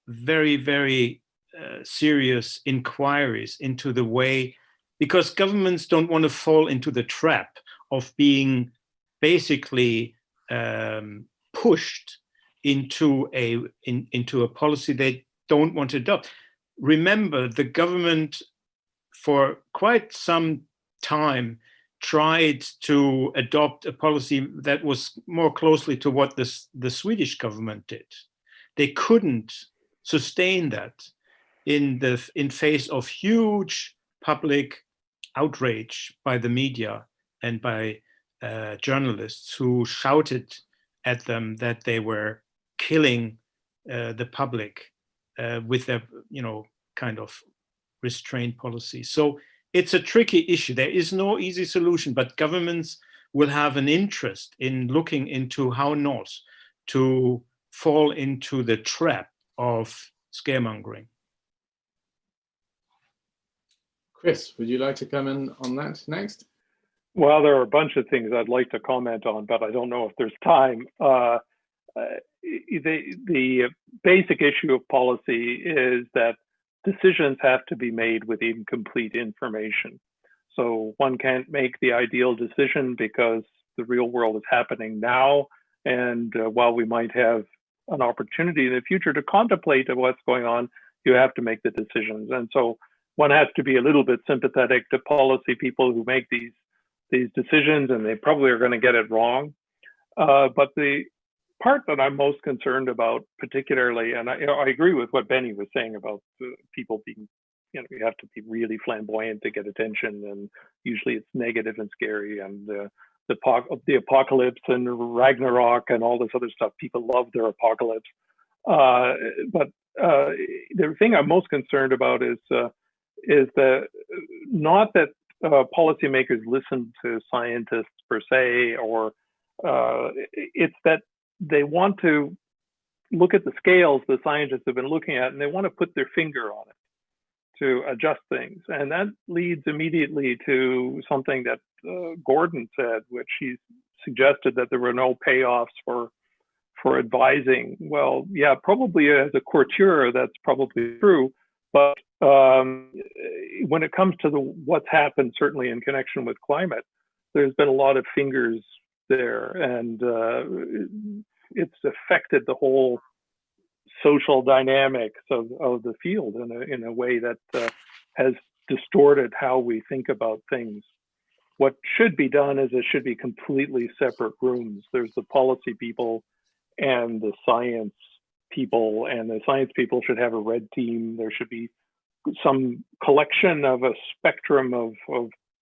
very, very serious inquiries into the way, because governments don't want to fall into the trap of being basically pushed into a policy they don't want to adopt. Remember, the government for quite some time tried to adopt a policy that was more closely to what the Swedish government did. They couldn't sustain that in face of huge public outrage by the media and by journalists who shouted at them that they were killing the public with their, kind of restraint policy. So it's a tricky issue. There is no easy solution, but governments will have an interest in looking into how not to fall into the trap of scaremongering. Chris, would you like to come in on that next? Well, there are a bunch of things I'd like to comment on, but I don't know if there's time. The basic issue of policy is that decisions have to be made with incomplete information. So one can't make the ideal decision because the real world is happening now. And while we might have an opportunity in the future to contemplate what's going on, you have to make the decisions. And so one has to be a little bit sympathetic to policy people who make these decisions, and they probably are going to get it wrong. But the part that I'm most concerned about, particularly, and I agree with what Benny was saying about people being, you have to be really flamboyant to get attention, and usually it's negative and scary, and the apocalypse and Ragnarok and all this other stuff. People love their apocalypse. But the thing I'm most concerned about is that not that policymakers listen to scientists per se, or it's that they want to look at the scales the scientists have been looking at, and they want to put their finger on it to adjust things. And that leads immediately to something that Gordon said, which he suggested that there were no payoffs for advising. Well, yeah, probably as a courtier, that's probably true. But when it comes to what's happened, certainly in connection with climate, there's been a lot of fingers there, and it's affected the whole social dynamics of the field in a way that has distorted how we think about things. What should be done is it should be completely separate rooms. There's the policy people and the science people, and the science people should have a red team. There should be some collection of a spectrum of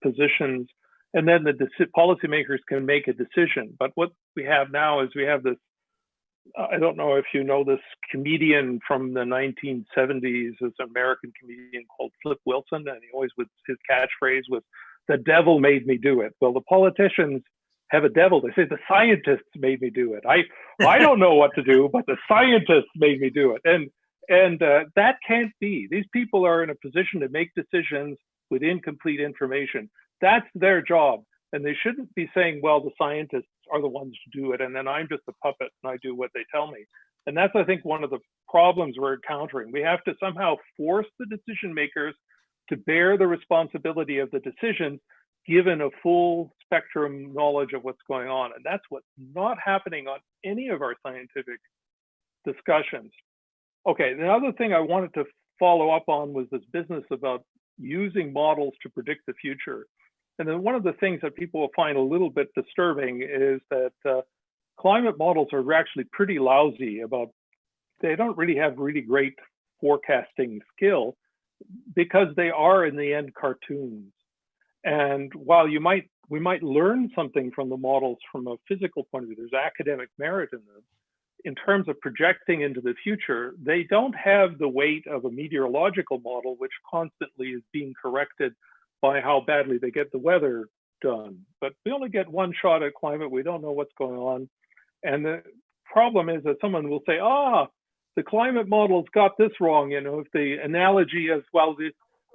positions, and then the policymakers can make a decision. But what we have now is we have this, I don't know if you know this comedian from the 1970s, this American comedian called Flip Wilson, and he always, with his catchphrase was, "The devil made me do it." Well, the politicians have a devil. They say the scientists made me do it. I don't know what to do, but the scientists made me do it. And that can't be. These people are in a position to make decisions with incomplete information. That's their job. And they shouldn't be saying, well, the scientists are the ones to do it, and then I'm just a puppet and I do what they tell me. And that's, I think, one of the problems we're encountering. We have to somehow force the decision makers to bear the responsibility of the decisions, given a full spectrum knowledge of what's going on. And that's what's not happening on any of our scientific discussions. Okay, the other thing I wanted to follow up on was this business about using models to predict the future. And then one of the things that people will find a little bit disturbing is that climate models are actually pretty lousy about, they don't really have really great forecasting skill, because they are in the end cartoons. And while we might learn something from the models from a physical point of view, there's academic merit in them. In terms of projecting into the future, they don't have the weight of a meteorological model, which constantly is being corrected by how badly they get the weather done. But we only get one shot at climate. We don't know what's going on. And the problem is that someone will say, the climate model's got this wrong. If the analogy is, well,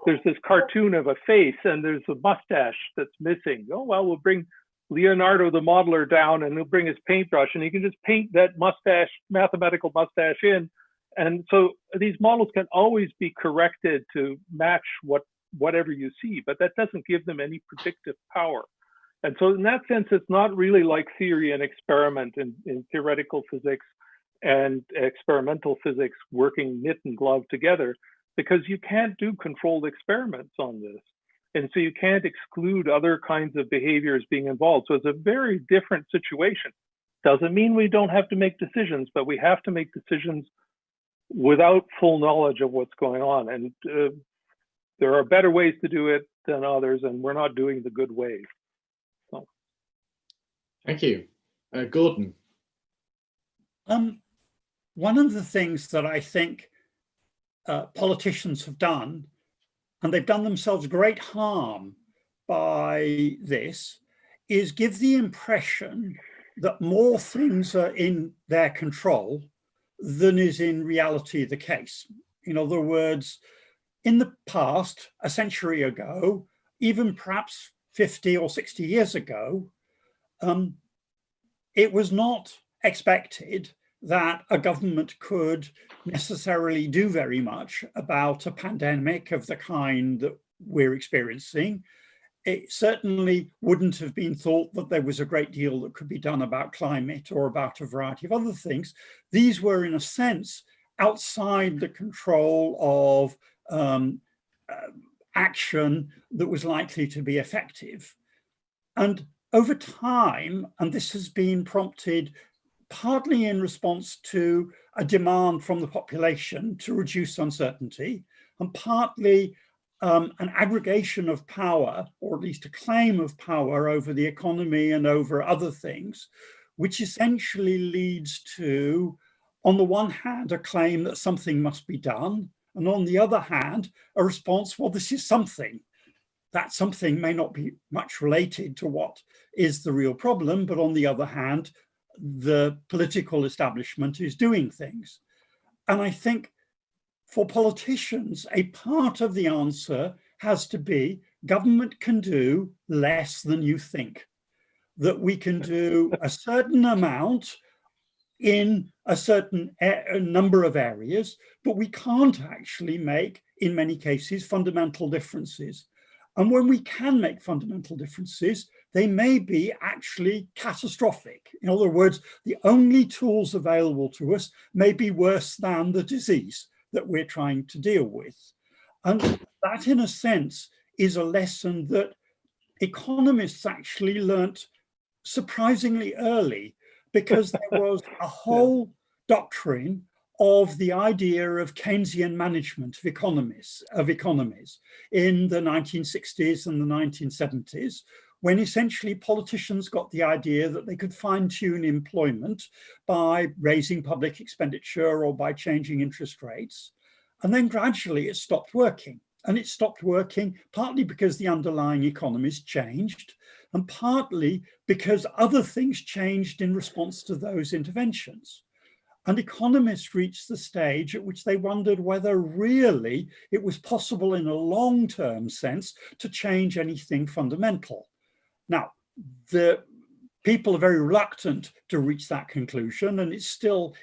there's this cartoon of a face and there's a mustache that's missing. Oh, well, we'll bring Leonardo the modeler down and he'll bring his paintbrush and he can just paint that mustache, mathematical mustache in. And so these models can always be corrected to match whatever you see, but that doesn't give them any predictive power. And so in that sense, it's not really like theory and experiment in theoretical physics and experimental physics working knit and glove together, because you can't do controlled experiments on this. And so you can't exclude other kinds of behaviors being involved. So it's a very different situation. Doesn't mean we don't have to make decisions, but we have to make decisions without full knowledge of what's going on. And there are better ways to do it than others, and we're not doing the good ways. So Thank you. Gordon. One of the things that I think politicians have done, and they've done themselves great harm by this, is give the impression that more things are in their control than is in reality the case. In other words, in the past, a century ago, even perhaps 50 or 60 years ago, it was not expected that a government could necessarily do very much about a pandemic of the kind that we're experiencing. It certainly wouldn't have been thought that there was a great deal that could be done about climate or about a variety of other things. These were, in a sense, outside the control of action that was likely to be effective. And over time, and this has been prompted partly in response to a demand from the population to reduce uncertainty, and partly an aggregation of power, or at least a claim of power over the economy and over other things, which essentially leads to, on the one hand, a claim that something must be done, and on the other hand, a response, well, this is something. That something may not be much related to what is the real problem, but on the other hand, the political establishment is doing things. And I think for politicians, a part of the answer has to be government can do less than you think, that we can do a certain amount in a certain number of areas, but we can't actually make, in many cases, fundamental differences. And when we can make fundamental differences, they may be actually catastrophic. In other words, the only tools available to us may be worse than the disease that we're trying to deal with. And that, in a sense, is a lesson that economists actually learnt surprisingly early, because there was a whole doctrine of the idea of Keynesian management of economies in the 1960s and the 1970s, when essentially politicians got the idea that they could fine-tune employment by raising public expenditure or by changing interest rates. And then gradually it stopped working. And it stopped working partly because the underlying economies changed, and partly because other things changed in response to those interventions. And economists reached the stage at which they wondered whether really it was possible in a long-term sense to change anything fundamental. Now, the people are very reluctant to reach that conclusion, and it's still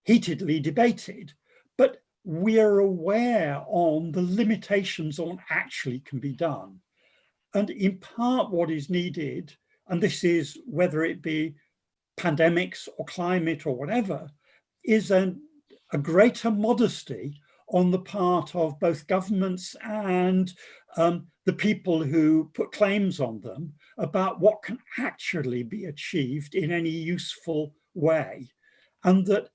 heatedly debated, but we are aware on the limitations on what actually can be done. And in part what is needed, and this is whether it be pandemics or climate or whatever, is a greater modesty on the part of both governments and the people who put claims on them about what can actually be achieved in any useful way. And that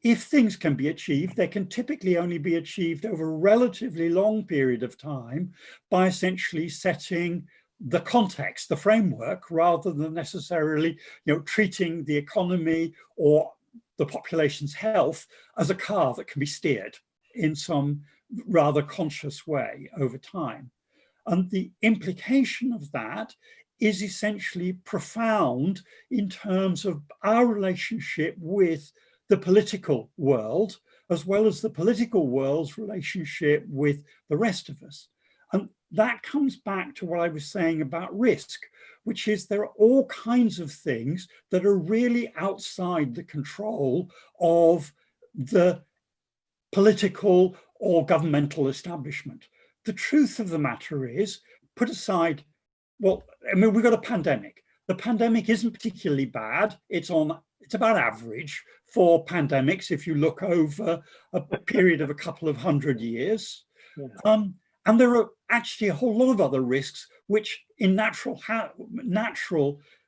if things can be achieved, they can typically only be achieved over a relatively long period of time by essentially setting the context, the framework, rather than necessarily, treating the economy or the population's health as a car that can be steered in some rather conscious way over time. And the implication of that is essentially profound in terms of our relationship with the political world, as well as the political world's relationship with the rest of us. And that comes back to what I was saying about risk, which is there are all kinds of things that are really outside the control of the political or governmental establishment. The truth of the matter is, put aside, we've got a pandemic. The pandemic isn't particularly bad. It's about average for pandemics if you look over a period of a couple of 100 years. And there are actually a whole lot of other risks which in natural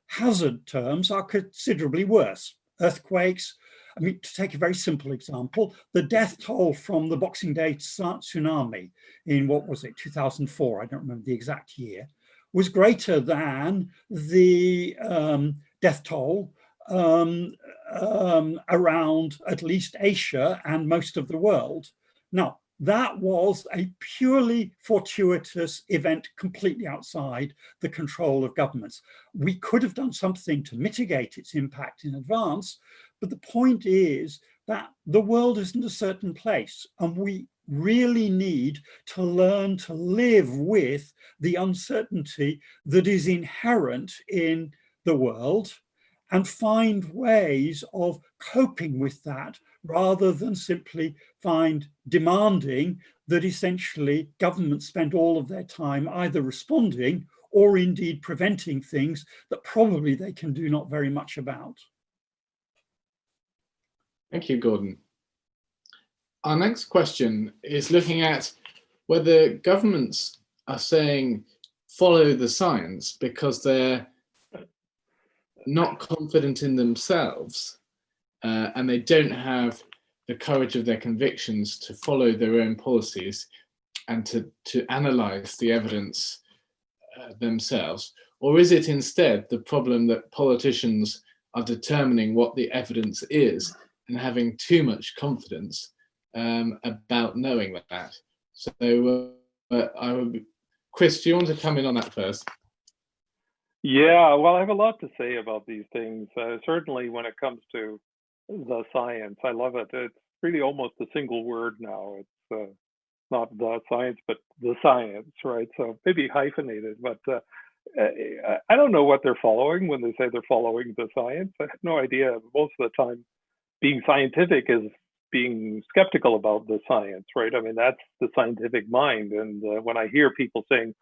hazard terms are considerably worse. Earthquakes. To take a very simple example, the death toll from the Boxing Day tsunami in, 2004, I don't remember the exact year, was greater than the death toll around at least Asia and most of the world. Now, that was a purely fortuitous event completely outside the control of governments. We could have done something to mitigate its impact in advance, but the point is that the world isn't a certain place, and we really need to learn to live with the uncertainty that is inherent in the world and find ways of coping with that, rather than simply demanding that essentially governments spend all of their time either responding or indeed preventing things that probably they can do not very much about. Thank you, Gordon. Our next question is looking at whether governments are saying follow the science because they're not confident in themselves and they don't have the courage of their convictions to follow their own policies and to analyze the evidence themselves? Or is it instead the problem that politicians are determining what the evidence is and having too much confidence about knowing that? So Chris, do you want to come in on that first? Yeah, well, I have a lot to say about these things. Certainly when it comes to the science, I love it. It's really almost a single word now. It's not the science, but the science, right? So maybe hyphenated, but I don't know what they're following when they say they're following the science. I have no idea. Most of the time, being scientific is being skeptical about the science, right? I mean, that's the scientific mind. And when I hear people saying,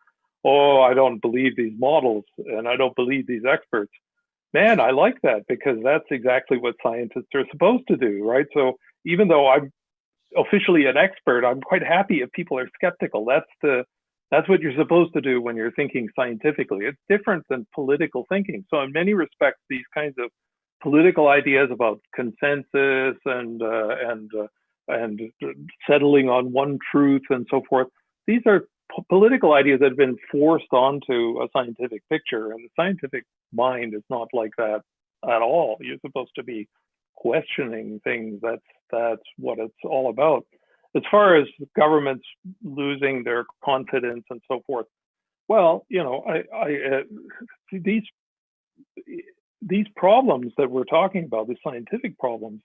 oh, I don't believe these models and I don't believe these experts, man, I like that, because that's exactly what scientists are supposed to do, right? So even though I'm officially an expert, I'm quite happy if people are skeptical. That's what you're supposed to do when you're thinking scientifically. It's different than political thinking. So in many respects, these kinds of political ideas about consensus and settling on one truth and so forth, these are political ideas that have been forced onto a scientific picture, and the scientific mind is not like that at all. You're supposed to be questioning things. That's what it's all about. As far as governments losing their confidence and so forth, well, you know, these problems that we're talking about, the scientific problems,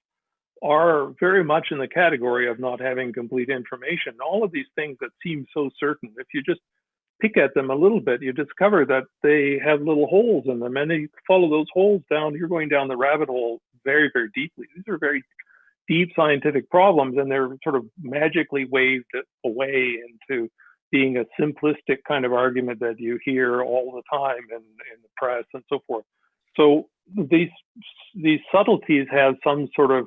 are very much in the category of not having complete information. All of these things that seem so certain, if you just pick at them a little bit, you discover that they have little holes in them, and then you follow those holes down, you're going down the rabbit hole very, very deeply. These are very deep scientific problems, and they're sort of magically waved away into being a simplistic kind of argument that you hear all the time in the press and so forth. So these subtleties have some sort of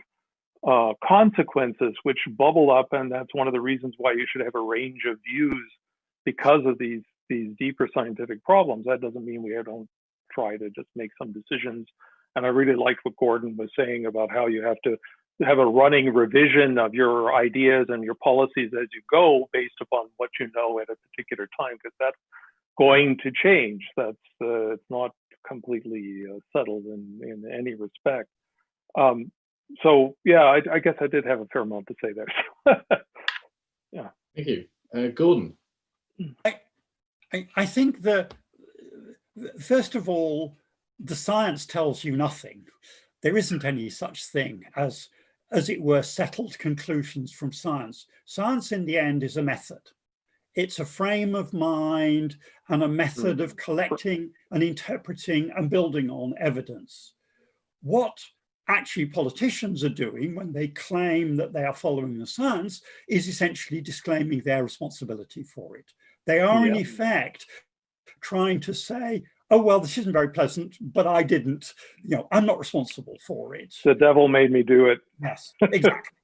consequences which bubble up, and that's one of the reasons why you should have a range of views because of these deeper scientific problems. That doesn't mean we don't try to just make some decisions. And I really liked what Gordon was saying about how you have to have a running revision of your ideas and your policies as you go based upon what you know at a particular time, because that's going to change. That's it's not completely settled in any respect. So yeah, I guess I did have a fair amount to say there. Yeah. Thank you. Gordon. I think that, first of all, the science tells you nothing. There isn't any such thing as it were, settled conclusions from science. Science in the end is a method. It's a frame of mind and a method of collecting and interpreting and building on evidence. What actually politicians are doing when they claim that they are following the science is essentially disclaiming their responsibility for it. They are in effect trying to say, oh, well, this isn't very pleasant, but I didn't, you know, I'm not responsible for it. The devil made me do it. Yes, exactly.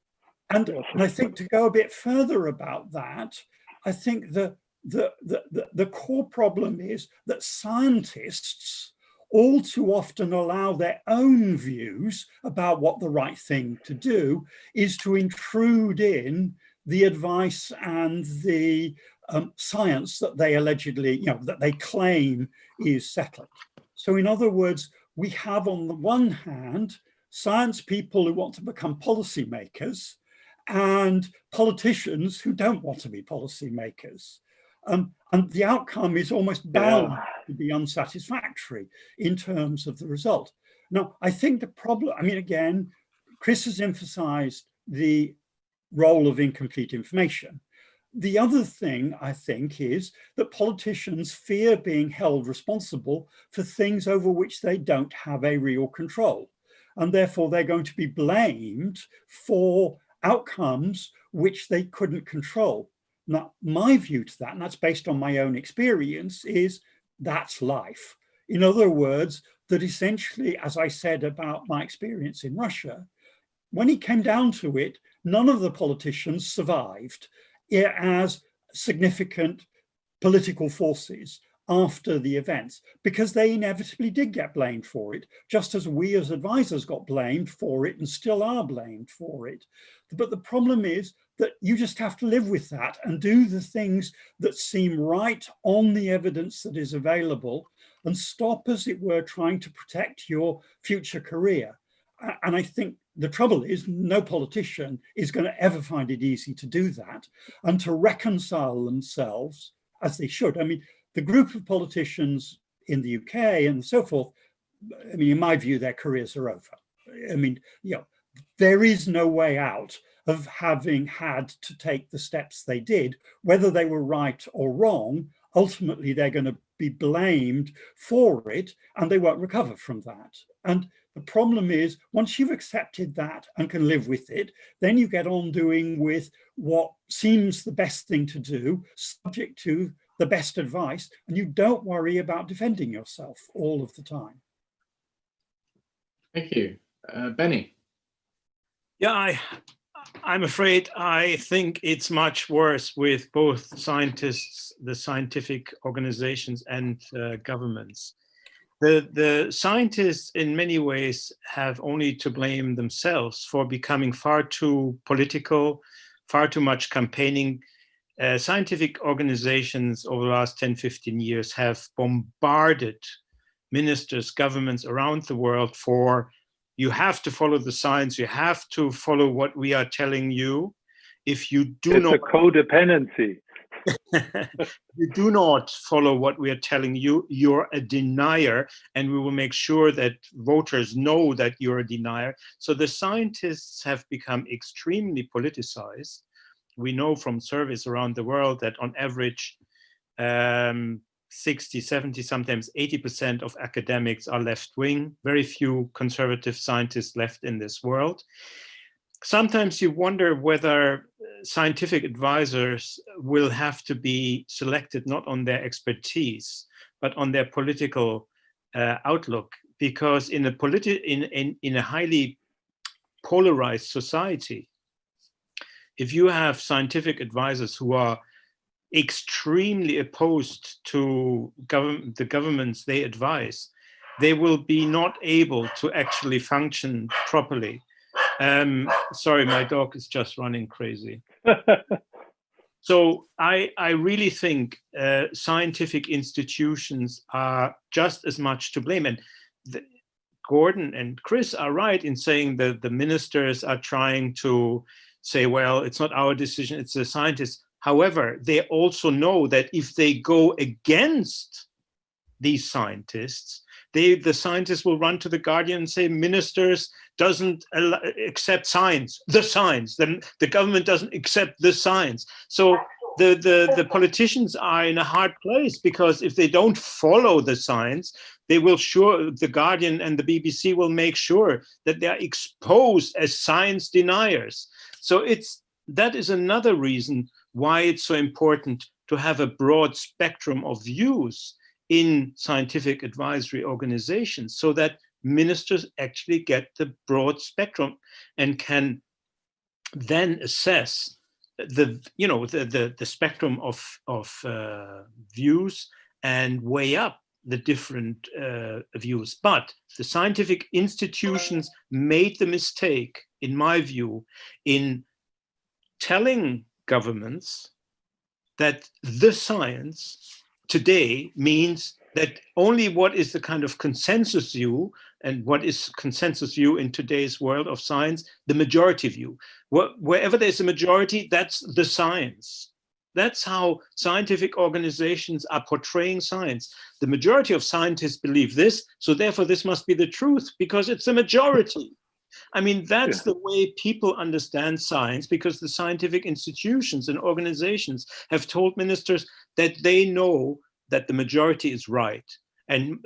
And I think to go a bit further about that, I think the core problem is that scientists all too often allow their own views about what the right thing to do is to intrude in the advice and the science that they allegedly, you know, that they claim is settled. So in other words, we have on the one hand, science people who want to become policymakers and politicians who don't want to be policymakers. And the outcome is almost bound to be unsatisfactory in terms of the result. Now, I think the problem, I mean, again, Chris has emphasized the role of incomplete information. The other thing, I think, is that politicians fear being held responsible for things over which they don't have a real control. And therefore, they're going to be blamed for outcomes which they couldn't control. Now, my view to that, and that's based on my own experience, is that's life. In other words, that essentially, as I said about my experience in Russia, when it came down to it, none of the politicians survived as significant political forces after the events, because they inevitably did get blamed for it, just as we as advisors got blamed for it and still are blamed for it. But the problem is that you just have to live with that and do the things that seem right on the evidence that is available and stop, as it were, trying to protect your future career. And I think the trouble is no politician is going to ever find it easy to do that and to reconcile themselves, as they should. I mean, the group of politicians in the UK and so forth, I mean, in my view, their careers are over. I mean, you know, there is no way out of having had to take the steps they did, whether they were right or wrong. Ultimately, they're going to be blamed for it and they won't recover from that. And the problem is, once you've accepted that and can live with it, then you get on doing with what seems the best thing to do, subject to the best advice, and you don't worry about defending yourself all of the time. Thank you. Benny. Yeah, I'm afraid I think it's much worse with both scientists, the scientific organizations, and governments. The scientists in many ways have only to blame themselves for becoming far too political, far too much campaigning. Scientific organizations over the last 10, 15 years have bombarded ministers, governments around the world for, you have to follow the science, you have to follow what we are telling you. If you do not— It's a codependency. you do not follow what we are telling you, you're a denier, and we will make sure that voters know that you're a denier. So the scientists have become extremely politicized. We know from surveys around the world that on average, 60, 70, sometimes 80% of academics are left-wing, very few conservative scientists left in this world. Sometimes you wonder whether scientific advisors will have to be selected not on their expertise, but on their political outlook, because in a highly polarized society, if you have scientific advisors who are extremely opposed to the governments they advise, they will be not able to actually function properly. Sorry, my dog is just running crazy. So I really think scientific institutions are just as much to blame. And Gordon and Chris are right in saying that the ministers are trying to say, well, it's not our decision, it's the scientists. However, they also know that if they go against these scientists, the scientists will run to the Guardian and say, ministers doesn't accept science, then the government doesn't accept the science. So the politicians are in a hard place, because if they don't follow the science, they will the Guardian and the BBC will make sure that they're exposed as science deniers. So that is another reason why it's so important to have a broad spectrum of views in scientific advisory organizations, so that ministers actually get the broad spectrum and can then assess the spectrum of views and weigh up the different views. But the scientific institutions made the mistake, in my view, in telling governments that the science today means that only what is the kind of consensus view and what is consensus view in today's world of science? The majority view. Wherever there's a majority, that's the science. That's how scientific organizations are portraying science. The majority of scientists believe this, so therefore this must be the truth because it's a majority. I mean, that's the way people understand science, because the scientific institutions and organizations have told ministers that they know that the majority is right. And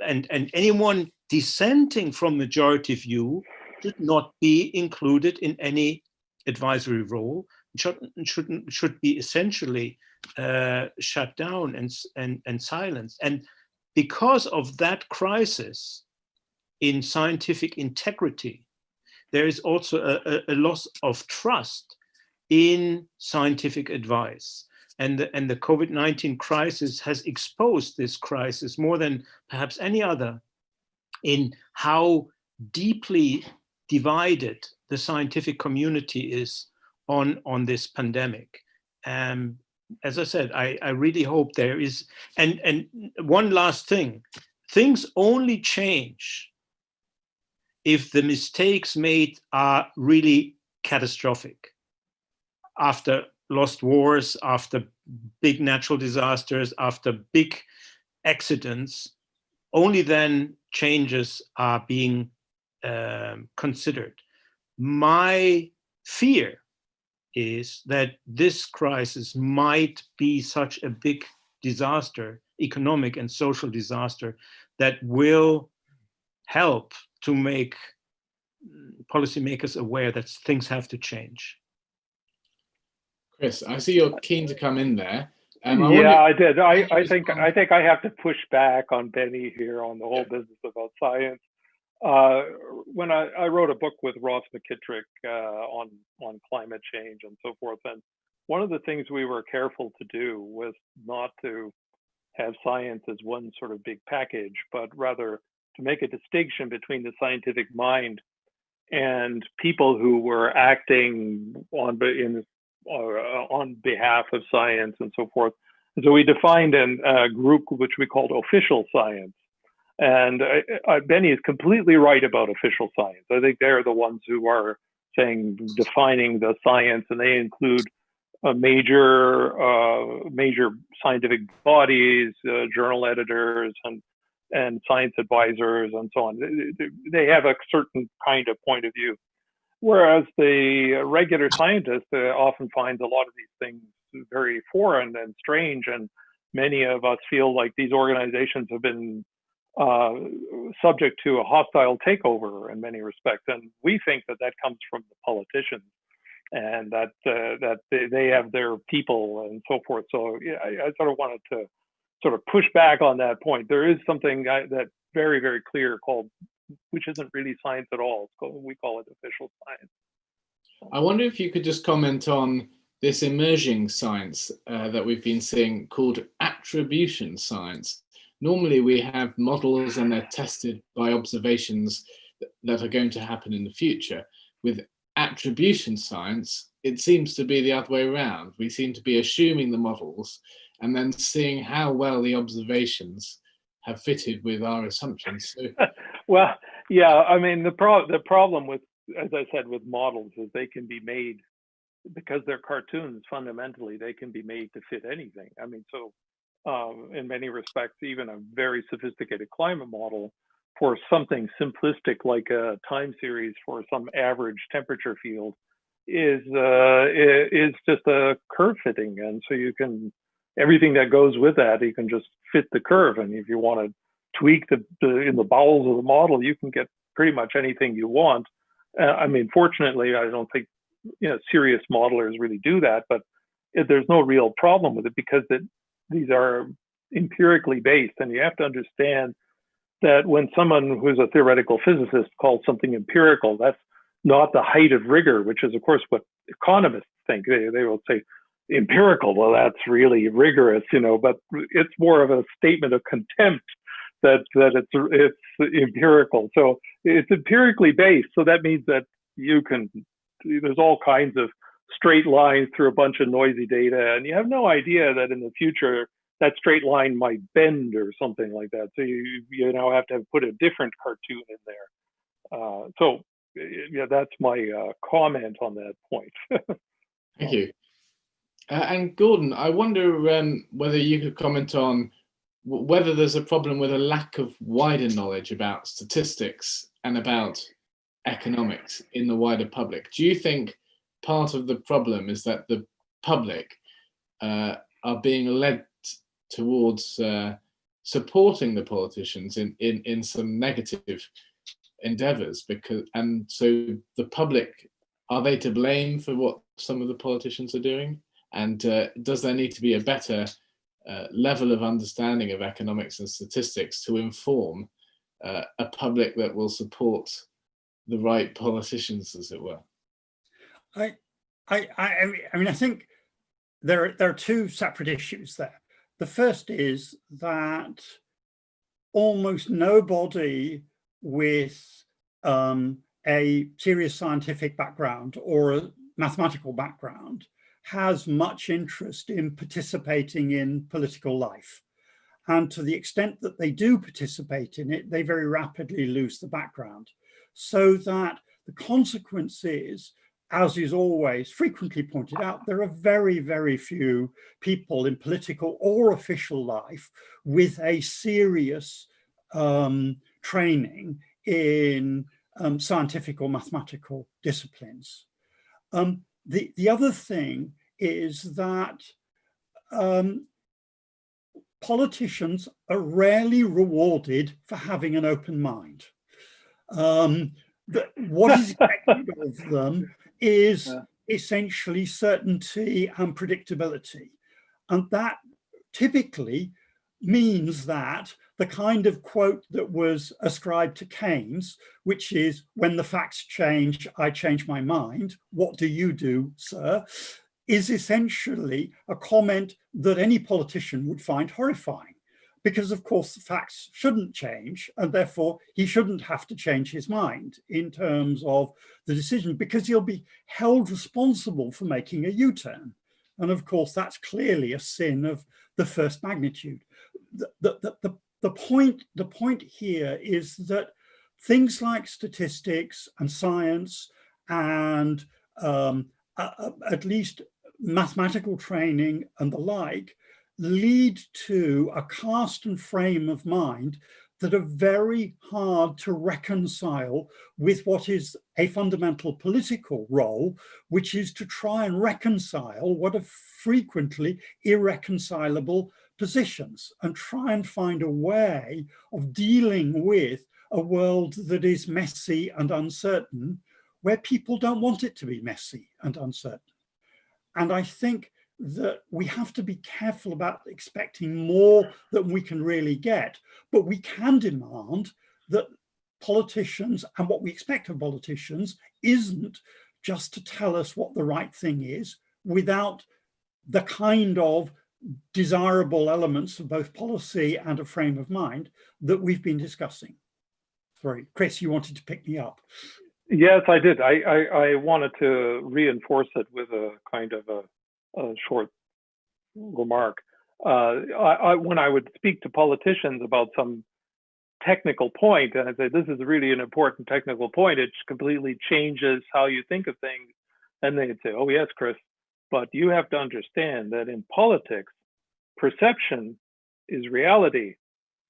anyone dissenting from majority view should not be included in any advisory role, should be essentially shut down and silenced. And because of that crisis in scientific integrity, there is also a loss of trust in scientific advice. And the COVID-19 crisis has exposed this crisis more than perhaps any other in how deeply divided the scientific community is on this pandemic. As I said, I really hope there is, and one last thing, things only change if the mistakes made are really catastrophic. After lost wars, after big natural disasters, after big accidents, only then changes are being considered. My fear is that this crisis might be such a big disaster, economic and social disaster, that will help to make policymakers aware that things have to change. Chris, I see you're keen to come in there. I did. I think I have to push back on Benny here on the whole business about science. When I wrote a book with Ross McKittrick on climate change and so forth, and one of the things we were careful to do was not to have science as one sort of big package, but rather to make a distinction between the scientific mind and people who were acting on behalf of science and so forth. And so we defined a group which we called official science. And Benny is completely right about official science. I think they're the ones who are defining the science, and they include major scientific bodies, journal editors, and science advisors, and so on. They have a certain kind of point of view. Whereas the regular scientist often finds a lot of these things very foreign and strange, and many of us feel like these organizations have been subject to a hostile takeover in many respects. And we think that comes from the politicians, and that they have their people and so forth. So yeah, I sort of wanted to sort of push back on that point. There is something that's very, very clear called, which isn't really science at all. We call it official science. I wonder if you could just comment on this emerging science that we've been seeing called attribution science. Normally we have models and they're tested by observations that are going to happen in the future. With attribution science, it seems to be the other way around. We seem to be assuming the models and then seeing how well the observations have fitted with our assumptions. So, well, yeah, I mean, the problem with, as I said, with models is they can be made, because they're cartoons, fundamentally, they can be made to fit anything. I mean, so in many respects, even a very sophisticated climate model for something simplistic like a time series for some average temperature field is just a curve fitting. And so you can, everything that goes with that, you can just fit the curve. And if you want to tweak in the bowels of the model, you can get pretty much anything you want. I mean, fortunately, I don't think serious modelers really do that, but there's no real problem with it because these are empirically based, and you have to understand that when someone who's a theoretical physicist calls something empirical, that's not the height of rigor, which is, of course, what economists think. They will say empirical. Well, that's really rigorous, but it's more of a statement of contempt that it's empirical. So it's empirically based. So that means that there's all kinds of straight lines through a bunch of noisy data, and you have no idea that in the future that straight line might bend or something like that. So you now have to put a different cartoon in there. So yeah, that's my comment on that point. Thank you. And Gordon, I wonder whether you could comment on whether there's a problem with a lack of wider knowledge about statistics and about economics in the wider public. Do you think part of the problem is that the public are being led towards supporting the politicians in some negative endeavors, and so the public, are they to blame for what some of the politicians are doing? And does there need to be a better level of understanding of economics and statistics to inform a public that will support the right politicians, as it were? I mean, I think there are two separate issues there. The first is that almost nobody with a serious scientific background or a mathematical background has much interest in participating in political life. And to the extent that they do participate in it, they very rapidly lose the background. So that the consequence is, as is always frequently pointed out, there are very, very few people in political or official life with a serious training in scientific or mathematical disciplines. The other thing is that politicians are rarely rewarded for having an open mind. What is expected of them is essentially certainty and predictability. And that typically means that the kind of quote that was ascribed to Keynes, which is, when the facts change, I change my mind, what do you do, sir, is essentially a comment that any politician would find horrifying. Because of course the facts shouldn't change, and therefore he shouldn't have to change his mind in terms of the decision, because he'll be held responsible for making a U-turn. And of course that's clearly a sin of the first magnitude. The point here is that things like statistics and science and at least mathematical training and the like lead to a cast and frame of mind that are very hard to reconcile with what is a fundamental political role, which is to try and reconcile what are frequently irreconcilable positions and try and find a way of dealing with a world that is messy and uncertain, where people don't want it to be messy and uncertain. And I think that we have to be careful about expecting more than we can really get, but we can demand that politicians, and what we expect of politicians isn't just to tell us what the right thing is without the kind of desirable elements of both policy and a frame of mind that we've been discussing. Sorry, Chris, you wanted to pick me up. Yes, I did. I wanted to reinforce it with a kind of a short remark. When I would speak to politicians about some technical point, and I'd say, this is really an important technical point, it completely changes how you think of things. And they'd say, oh yes, Chris, but you have to understand that in politics, perception is reality.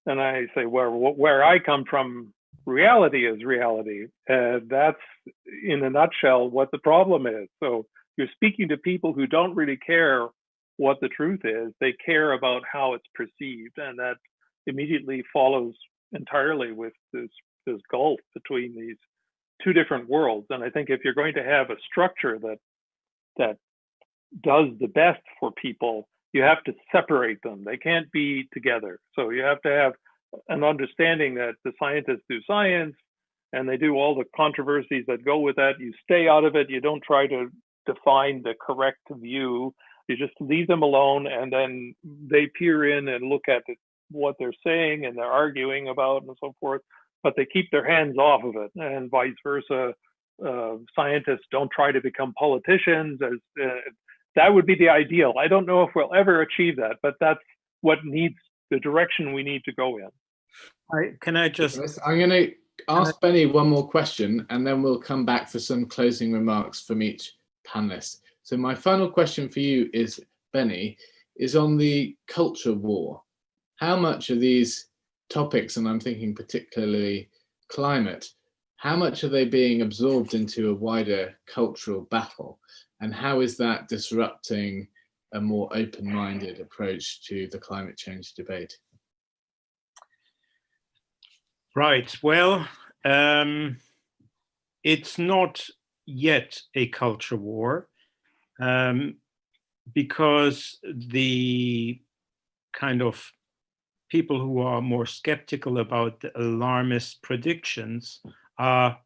And I say, where I come from, reality is reality. That's, in a nutshell, what the problem is. So you're speaking to people who don't really care what the truth is. They care about how it's perceived, and that immediately follows entirely with this gulf between these two different worlds. And I think if you're going to have a structure that does the best for people, you have to separate them. They can't be together. So you have to have an understanding that the scientists do science and they do all the controversies that go with that. You stay out of it. You don't try to define the correct view. You just leave them alone, and then they peer in and look at what they're saying and they're arguing about and so forth, but they keep their hands off of it, and vice versa. Scientists don't try to become politicians. That would be the ideal. I don't know if we'll ever achieve that, but that's what needs the direction we need to go in. Can I just? I'm going to ask Benny one more question, and then we'll come back for some closing remarks from each panelist. So my final question for you is, Benny, is on the culture war. How much of these topics, and I'm thinking particularly climate, how much are they being absorbed into a wider cultural battle? And how is that disrupting a more open-minded approach to the climate change debate? Right. Well, it's not yet a culture war, because the kind of people who are more skeptical about the alarmist predictions are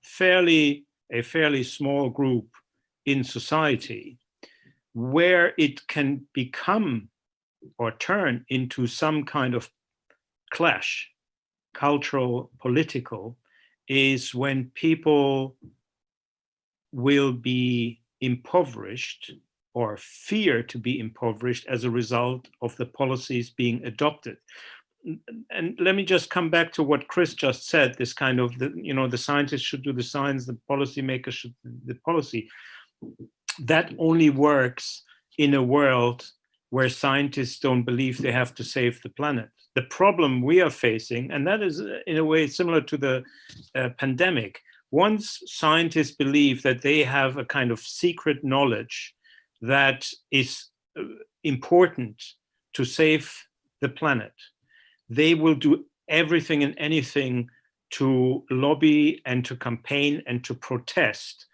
a fairly small group in society. Where it can become or turn into some kind of clash, cultural, political, is when people will be impoverished or fear to be impoverished as a result of the policies being adopted. And let me just come back to what Chris just said, this kind of, the scientists should do the science, the policymakers should do the policy. That only works in a world where scientists don't believe they have to save the planet. The problem we are facing, and that is in a way similar to the pandemic, once scientists believe that they have a kind of secret knowledge that is important to save the planet, they will do everything and anything to lobby and to campaign and to protest.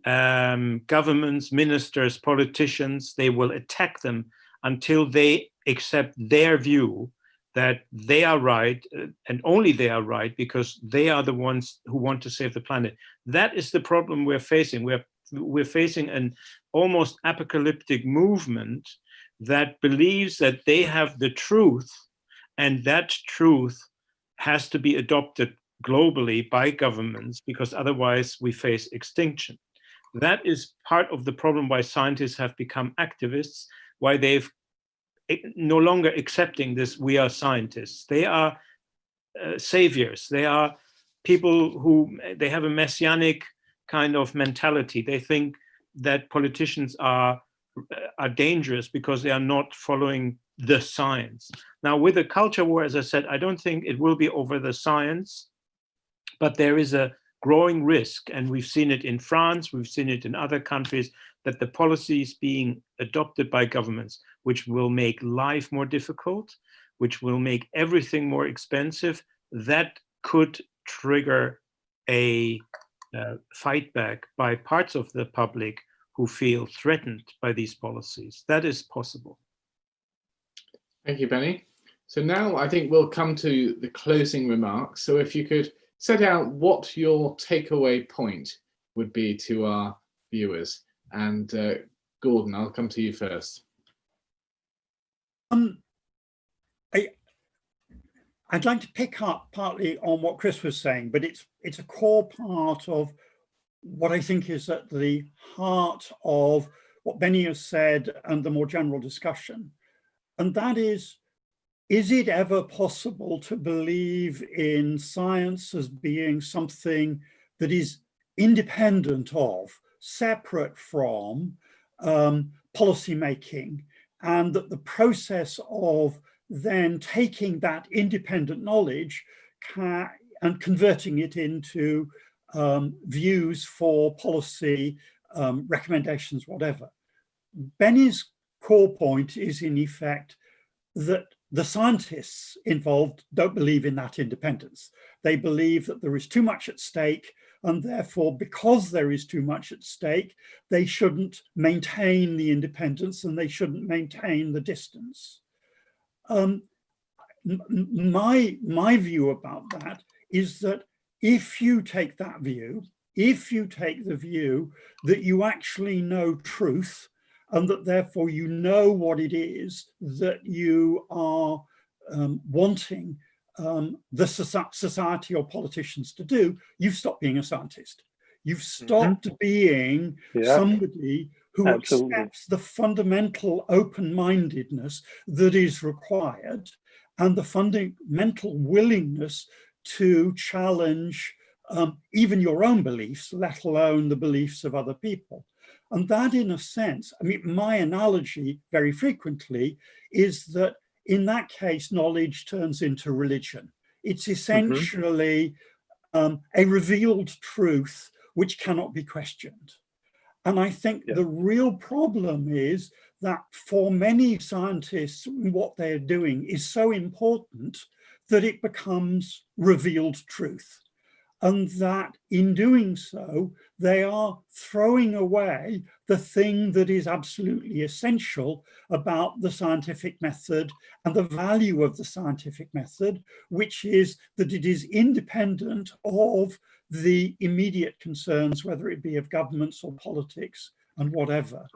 Governments, ministers, politicians, they will attack them until they accept their view that they are right, and only they are right, because they are the ones who want to save the planet. That is the problem we're facing. We're facing an almost apocalyptic movement that believes that they have the truth, and that truth has to be adopted globally by governments, because otherwise we face extinction. That is part of the problem why scientists have become activists, why they've no longer accepting this, we are scientists. They are saviors. They are people who, they have a messianic kind of mentality. They think that politicians are dangerous because they are not following the science. Now, with the culture war, as I said, I don't think it will be over the science, but there is a growing risk, and we've seen it in France, we've seen it in other countries, that the policies being adopted by governments, which will make life more difficult, which will make everything more expensive, that could trigger a fight back by parts of the public who feel threatened by these policies. That is possible. Thank you, Benny. So now I think we'll come to the closing remarks. So if you could set out what your takeaway point would be to our viewers. And Gordon, I'll come to you first. I'd like to pick up partly on what Chris was saying, but it's a core part of what I think is at the heart of what Benny has said and the more general discussion. And that is it ever possible to believe in science as being something that is independent of, separate from policy making, and that the process of then taking that independent knowledge and converting it into views for policy, recommendations, whatever. Benny's core point is in effect that the scientists involved don't believe in that independence. They believe that there is too much at stake, and therefore, because there is too much at stake, they shouldn't maintain the independence and they shouldn't maintain the distance. My view about that is that if you take that view, if you take the view that you actually know truth, and that therefore you know what it is that you are wanting the society or politicians to do, you've stopped being a scientist. You've stopped being somebody who accepts the fundamental open-mindedness that is required and the fundamental willingness to challenge even your own beliefs, let alone the beliefs of other people. And that, in a sense, I mean, my analogy very frequently is that in that case, knowledge turns into religion. It's essentially a revealed truth which cannot be questioned. And I think the real problem is that for many scientists, what they're doing is so important that it becomes revealed truth. And that in doing so, they are throwing away the thing that is absolutely essential about the scientific method and the value of the scientific method, which is that it is independent of the immediate concerns, whether it be of governments or politics and whatever.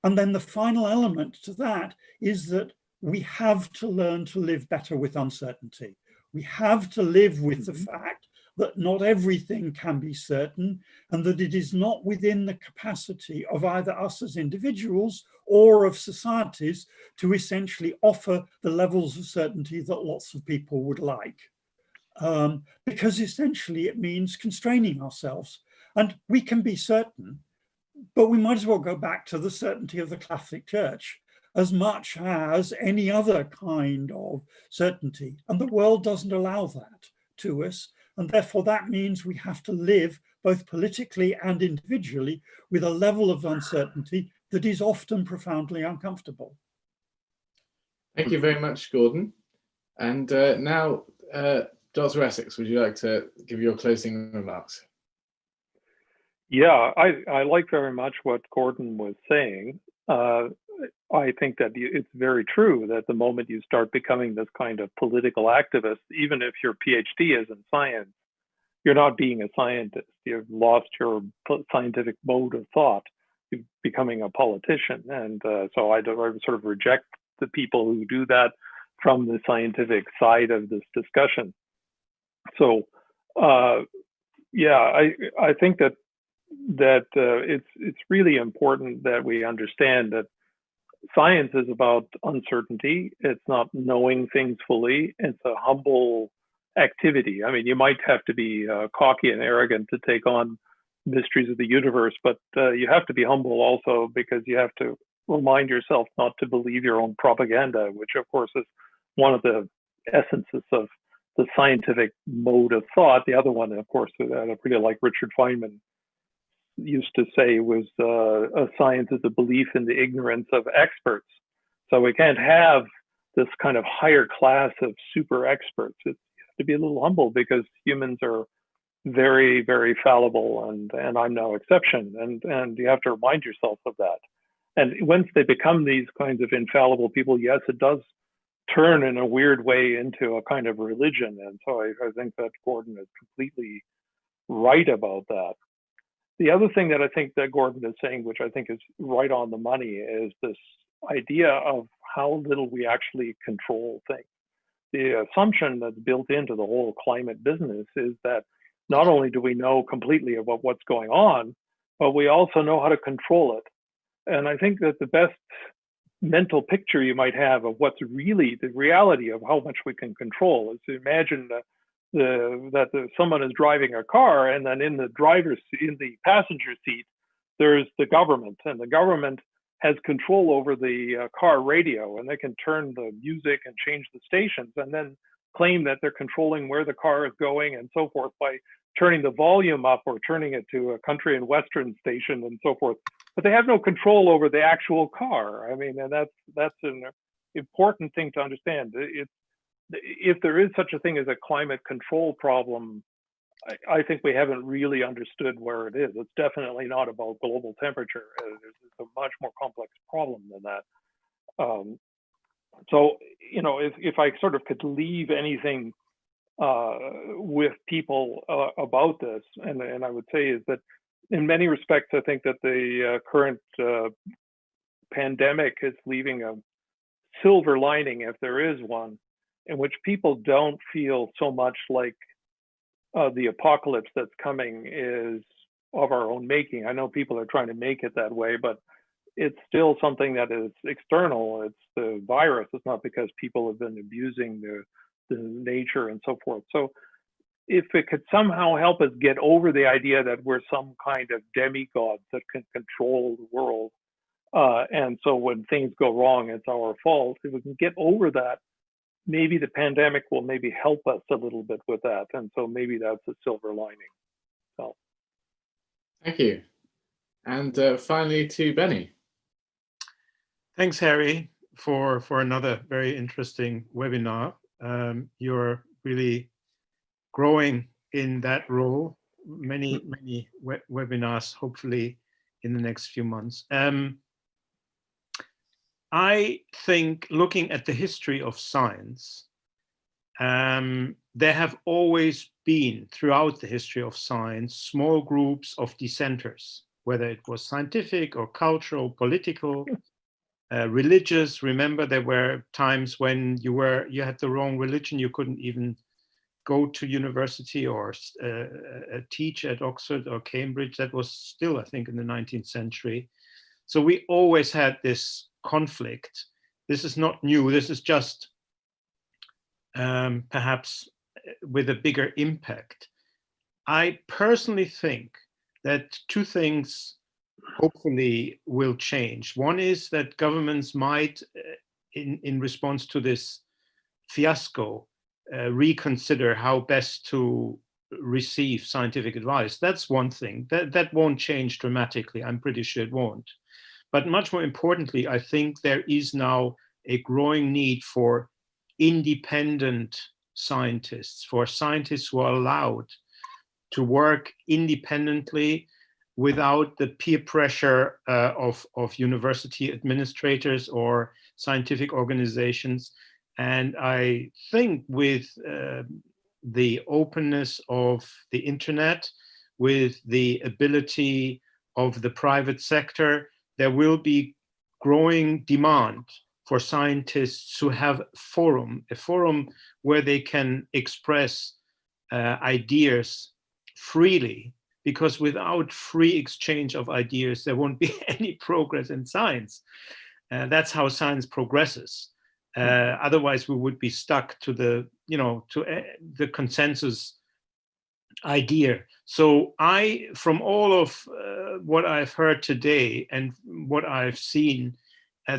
And then the final element to that is that we have to learn to live better with uncertainty. We have to live with the fact that not everything can be certain, and that it is not within the capacity of either us as individuals or of societies to essentially offer the levels of certainty that lots of people would like. Because essentially it means constraining ourselves. And we can be certain, but we might as well go back to the certainty of the Catholic Church as much as any other kind of certainty. And the world doesn't allow that to us. And therefore that means we have to live both politically and individually with a level of uncertainty that is often profoundly uncomfortable. Thank you very much, Gordon. And now, Dr. Essex, would you like to give your closing remarks? Yeah, I like very much what Gordon was saying. I think that it's very true that the moment you start becoming this kind of political activist, even if your PhD is in science, you're not being a scientist. You've lost your scientific mode of thought. You're becoming a politician. And so I sort of reject the people who do that from the scientific side of this discussion. So yeah, I think that it's really important that we understand that science is about uncertainty. It's not knowing things fully. It's a humble activity. I mean, you might have to be cocky and arrogant to take on mysteries of the universe, but you have to be humble also, because you have to remind yourself not to believe your own propaganda, which of course is one of the essences of the scientific mode of thought. The other one, of course, that I really like Richard Feynman used to say was a science is a belief in the ignorance of experts. So we can't have this kind of higher class of super experts. It's to be a little humble, because humans are very, very fallible, and I'm no exception. And you have to remind yourself of that. And once they become these kinds of infallible people, yes, it does turn in a weird way into a kind of religion. And so I think that Gordon is completely right about that. The other thing that I think that Gordon is saying, which I think is right on the money, is this idea of how little we actually control things. The assumption that's built into the whole climate business is that not only do we know completely about what's going on, but we also know how to control it. And I think that the best mental picture you might have of what's really the reality of how much we can control is to imagine someone is driving a car, and then in the passenger seat, there's the government, and the government has control over the car radio, and they can turn the music and change the stations, and then claim that they're controlling where the car is going and so forth by turning the volume up or turning it to a country and western station and so forth. But they have no control over the actual car. I mean, and that's an important thing to understand. If there is such a thing as a climate control problem, I think we haven't really understood where it is. It's definitely not about global temperature. It's a much more complex problem than that. So, you know, if I sort of could leave anything with people about this, and I would say is that in many respects, I think that the current pandemic is leaving a silver lining, if there is one, in which people don't feel so much like the apocalypse that's coming is of our own making. I know people are trying to make it that way, but it's still something that is external. It's the virus. It's not because people have been abusing the nature and so forth. So if it could somehow help us get over the idea that we're some kind of demigods that can control the world, and so when things go wrong, it's our fault. If we can get over that, maybe the pandemic will maybe help us a little bit with that, and so maybe that's a silver lining. So, thank you. And finally, to Benny. Thanks, Harry, for another very interesting webinar. You're really growing in that role. Many webinars, hopefully, in the next few months. I think, looking at the history of science, there have always been, throughout the history of science, small groups of dissenters, whether it was scientific or cultural, political, religious. Remember, there were times when you had the wrong religion, you couldn't even go to university or teach at Oxford or Cambridge. That was still, I think, in the 19th century. So we always had this conflict. This is not new. This is just perhaps with a bigger impact. I personally think that two things hopefully will change. One is that governments might, in response to this fiasco, reconsider how best to receive scientific advice. That's one thing. That won't change dramatically. I'm pretty sure it won't. But much more importantly, I think there is now a growing need for independent scientists, for scientists who are allowed to work independently without the peer pressure of university administrators or scientific organizations. And I think with the openness of the internet, with the ability of the private sector, there will be growing demand for scientists who have a forum where they can express ideas freely, because without free exchange of ideas, there won't be any progress in science. That's how science progresses. Otherwise, we would be stuck to the consensus idea. So from all of what I've heard today and what I've seen,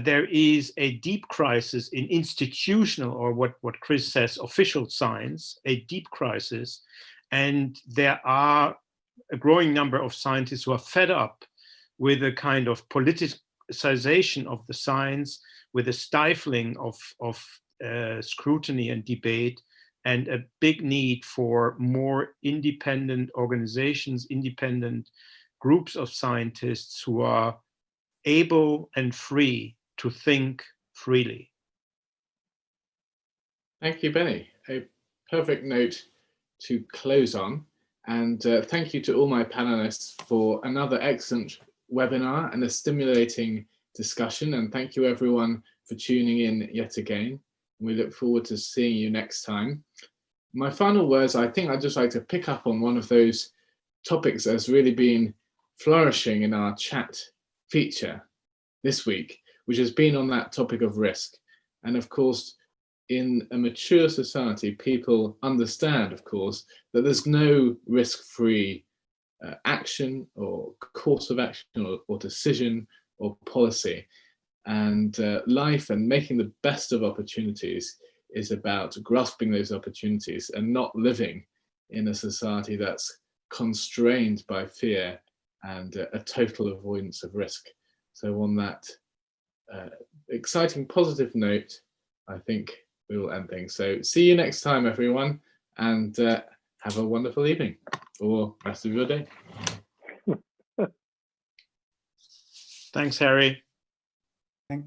there is a deep crisis in institutional, or what Chris says, official science, a deep crisis. And there are a growing number of scientists who are fed up with a kind of politicization of the science, with a stifling of scrutiny and debate, and a big need for more independent organizations, independent groups of scientists who are able and free to think freely. Thank you, Benny. A perfect note to close on. And thank you to all my panelists for another excellent webinar and a stimulating discussion. And thank you everyone for tuning in yet again. We look forward to seeing you next time. My final words, I think I'd just like to pick up on one of those topics that's really been flourishing in our chat feature this week, which has been on that topic of risk. And of course, in a mature society, people understand, of course, that there's no risk-free action or course of action or decision or policy. And life and making the best of opportunities is about grasping those opportunities and not living in a society that's constrained by fear and a total avoidance of risk. So on that exciting positive note, I think we will end things. So see you next time, everyone, and have a wonderful evening or rest of your day. Thanks, Harry.